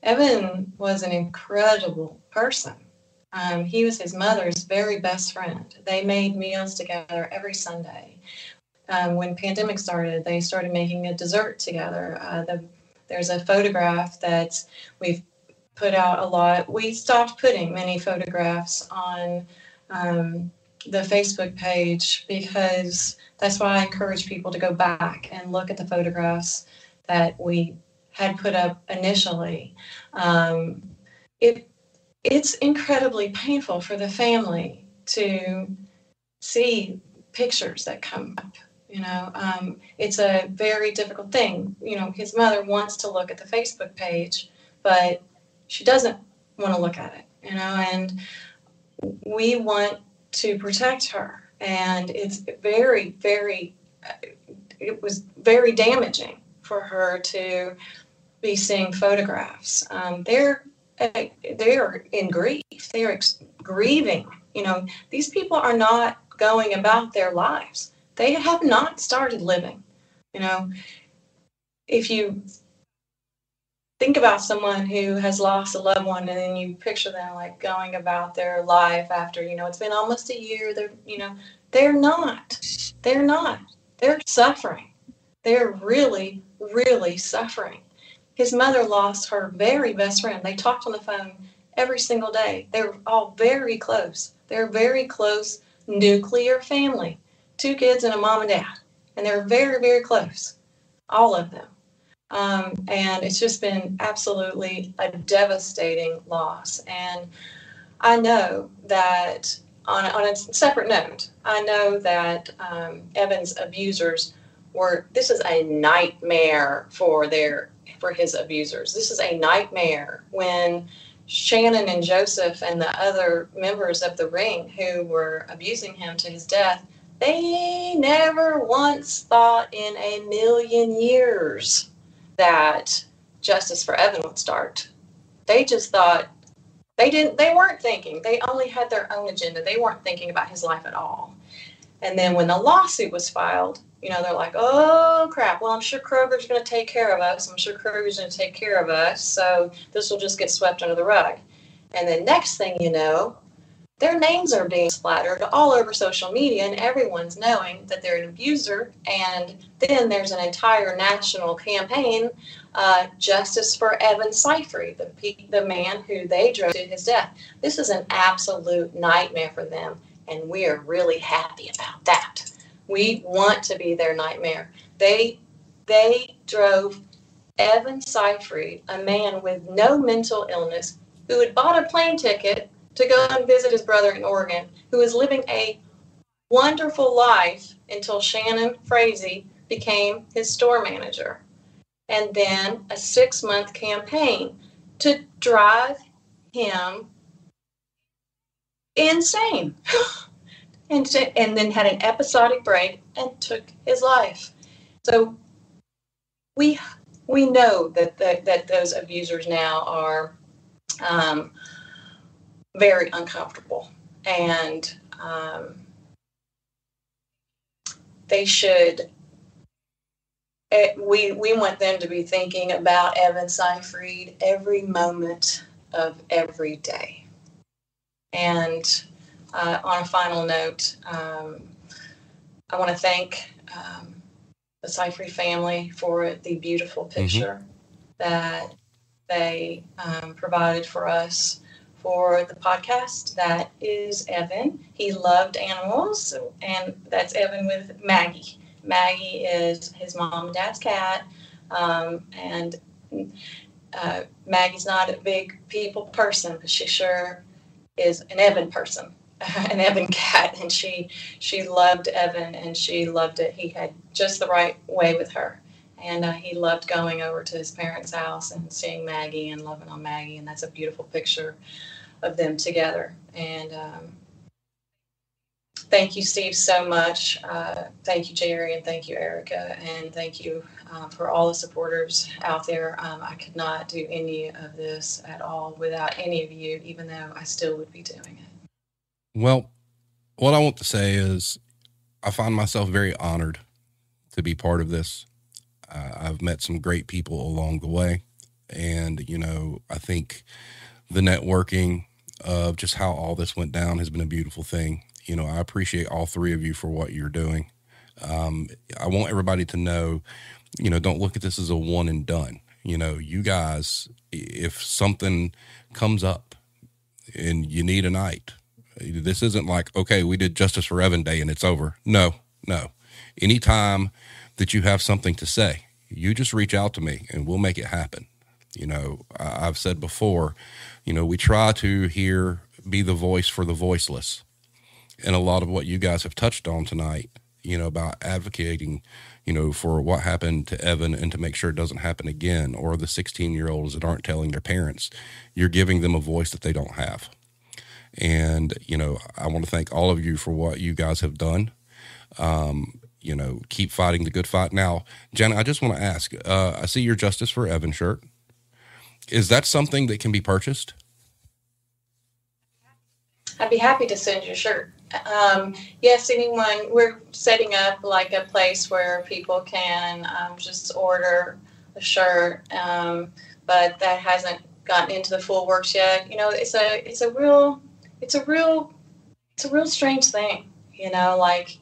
Evan was an incredible person. He was his mother's very best friend. They made meals together every Sunday. When pandemic started, they started making a dessert together. There's a photograph that we've put out a lot. We stopped putting many photographs on the Facebook page, because that's why I encourage people to go back and look at the photographs that we had put up initially. It's incredibly painful for the family to see pictures that come up, It's a very difficult thing. His mother wants to look at the Facebook page, but she doesn't want to look at it, and we want to protect her. And it's it was very damaging for her to be seeing photographs. They're in grief. They're grieving. These people are not going about their lives. They have not started living. If you think about someone who has lost a loved one, and then you picture them like going about their life after, it's been almost a year. They're not. They're suffering. They're really, really suffering. His mother lost her very best friend. They talked on the phone every single day. They're all very close. They're a very close nuclear family. 2 kids and a mom and dad. And they're very, very close. All of them. And it's just been absolutely a devastating loss. And I know that on a separate note, I know that Evan's abusers this is a nightmare for his abusers. This is a nightmare when Shannon and Joseph and the other members of the ring who were abusing him to his death, they never once thought in a million years that justice for Evan would start. They just thought they weren't thinking. They only had their own agenda. They weren't thinking about his life at all. And then when the lawsuit was filed, they're like, oh, crap. Well, I'm sure Kroger's going to take care of us. So this will just get swept under the rug. And then next thing you know, their names are being splattered all over social media, and everyone's knowing that they're an abuser. And then there's an entire national campaign, Justice for Evan Seyfried, the man who they drove to his death. This is an absolute nightmare for them, and we are really happy about that. We want to be their nightmare. They drove Evan Seyfried, a man with no mental illness, who had bought a plane ticket to go and visit his brother in Oregon, who was living a wonderful life until Shannon Frazee became his store manager. And then a 6-month campaign to drive him insane. And then had an episodic break and took his life. So we know that those abusers now are very uncomfortable, and they should. We want them to be thinking about Evan Seyfried every moment of every day. And on a final note, I want to thank the Seyfried family for the beautiful picture that they provided for us for the podcast. That is Evan. He loved animals, and that's Evan with Maggie. Maggie is his mom and dad's cat, and Maggie's not a big people person, but she sure is an Evan person. An Evan cat, and she loved Evan, and she loved it. He had just the right way with her, and he loved going over to his parents' house and seeing Maggie and loving on Maggie, and that's a beautiful picture of them together. And thank you, Steve, so much. Thank you, Jerry, and thank you, Erica, and thank you for all the supporters out there. I could not do any of this at all without any of you, even though I still would be doing it. Well, what I want to say is I find myself very honored to be part of this. I've met some great people along the way. And, I think the networking of just how all this went down has been a beautiful thing. I appreciate all 3 of you for what you're doing. I want everybody to know, don't look at this as a one and done. You guys, if something comes up and you need a night, this isn't like, okay, we did Justice for Evan Day and it's over. No. Anytime that you have something to say, you just reach out to me and we'll make it happen. I've said before, we try to be the voice for the voiceless. And a lot of what you guys have touched on tonight about advocating, for what happened to Evan and to make sure it doesn't happen again, or the 16-year-olds that aren't telling their parents. You're giving them a voice that they don't have. And, I want to thank all of you for what you guys have done. Keep fighting the good fight. Now, Jenna, I just want to ask, I see your Justice for Evan shirt. Is that something that can be purchased? I'd be happy to send you a shirt. Yes, anyone, we're setting up like a place where people can just order a shirt, but that hasn't gotten into the full works yet. It's a real strange thing, like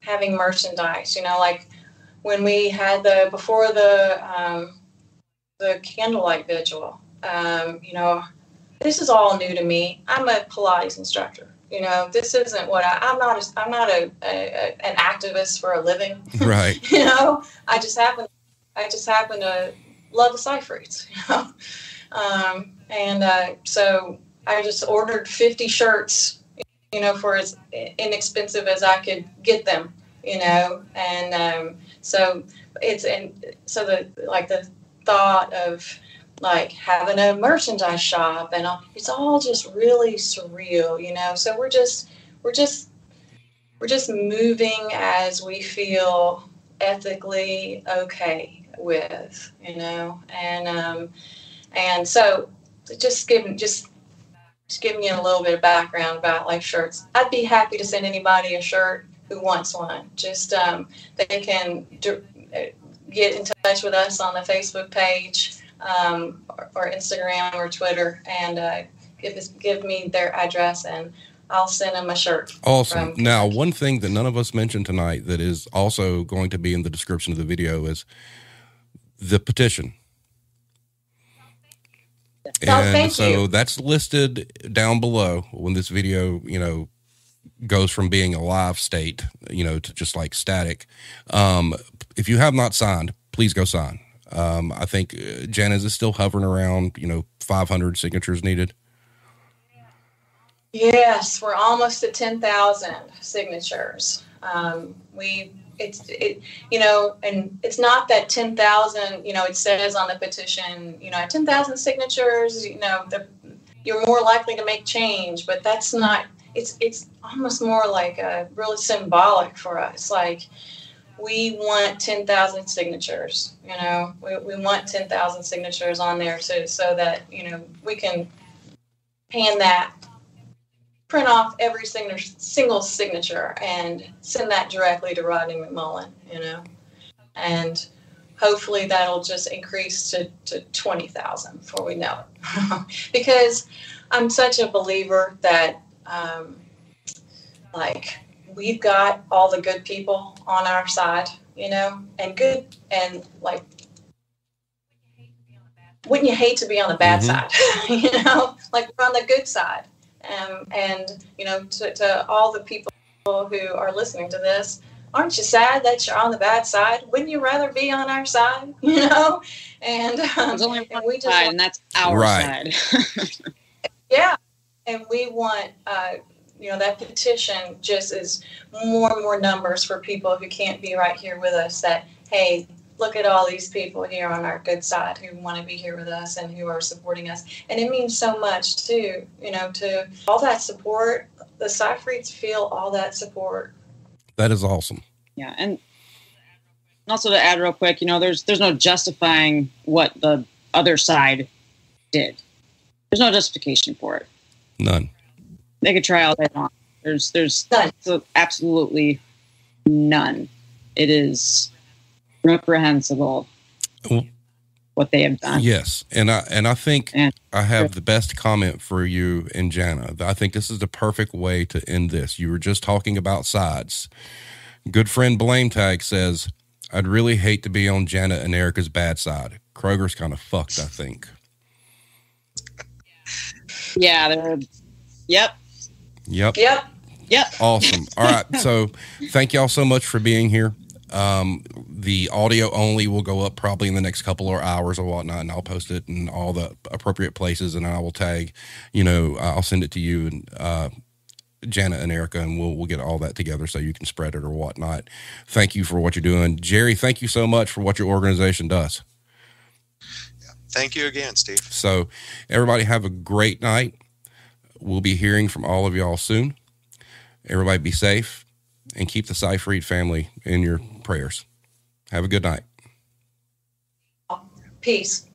having merchandise, like when we had before the candlelight vigil, this is all new to me. I'm a Pilates instructor. This isn't what I'm not an activist for a living. Right. I just happen to love the Seyfrieds, so I just ordered 50 shirts, for as inexpensive as I could get them, so the thought of like having a merchandise shop and all, it's all just really surreal, so we're just moving as we feel ethically okay with, and so just giving you a little bit of background about like shirts. I'd be happy to send anybody a shirt who wants one. Just they can get in touch with us on the Facebook page, or Instagram or Twitter, and give me their address, and I'll send them a shirt. Awesome. Now, one thing that none of us mentioned tonight that is also going to be in the description of the video is the petition. And so that's listed down below when this video, goes from being a live state, to just like static. If you have not signed, please go sign. I think, Jen, is it still hovering around, 500 signatures needed? Yes, we're almost at 10,000 signatures. And it's not that 10,000, it says on the petition, 10,000 signatures, you're more likely to make change, but that's not, it's almost more like really symbolic for us. Like, we want 10,000 signatures, we want 10,000 signatures on there so that, we can print off every single signature and send that directly to Rodney McMullen, and hopefully that'll just increase to 20,000 before we know it. Because I'm such a believer that, we've got all the good people on our side, and good, and wouldn't you hate to be on the bad side? Like, we're on the good side. To all the people who are listening to this, aren't you sad that you're on the bad side? Wouldn't you rather be on our side? And there's only one side, and that's our side. Yeah, and we want that petition just is more and more numbers for people who can't be right here with us. That, hey, look at all these people here on our good side who want to be here with us and who are supporting us. And it means so much too, to all that support. The Seyfrieds feel all that support. That is awesome. Yeah. And also to add real quick, there's no justifying what the other side did. There's no justification for it. None. They could try all they want. There's none. Absolutely none. It is reprehensible what they have done. Yes, and I think I have the best comment for you and Jana. I think this is the perfect way to end this. You were just talking about sides. Good friend Blame Tag says, I'd really hate to be on Jana and Erica's bad side. Kroger's kind of fucked, I think. Yeah, they're... Yep. Awesome. All right, so thank y'all so much for being here. The audio only will go up probably in the next couple of hours or whatnot, and I'll post it in all the appropriate places, and I will tag, I'll send it to you. And Janet and Erica, and we'll get all that together so you can spread it or whatnot. Thank you for what you're doing. Jerry, thank you so much for what your organization does. Thank you again, Steve. So everybody have a great night. We'll be hearing from all of y'all soon. Everybody be safe and keep the Seyfried family in your prayers. Have a good night. Peace.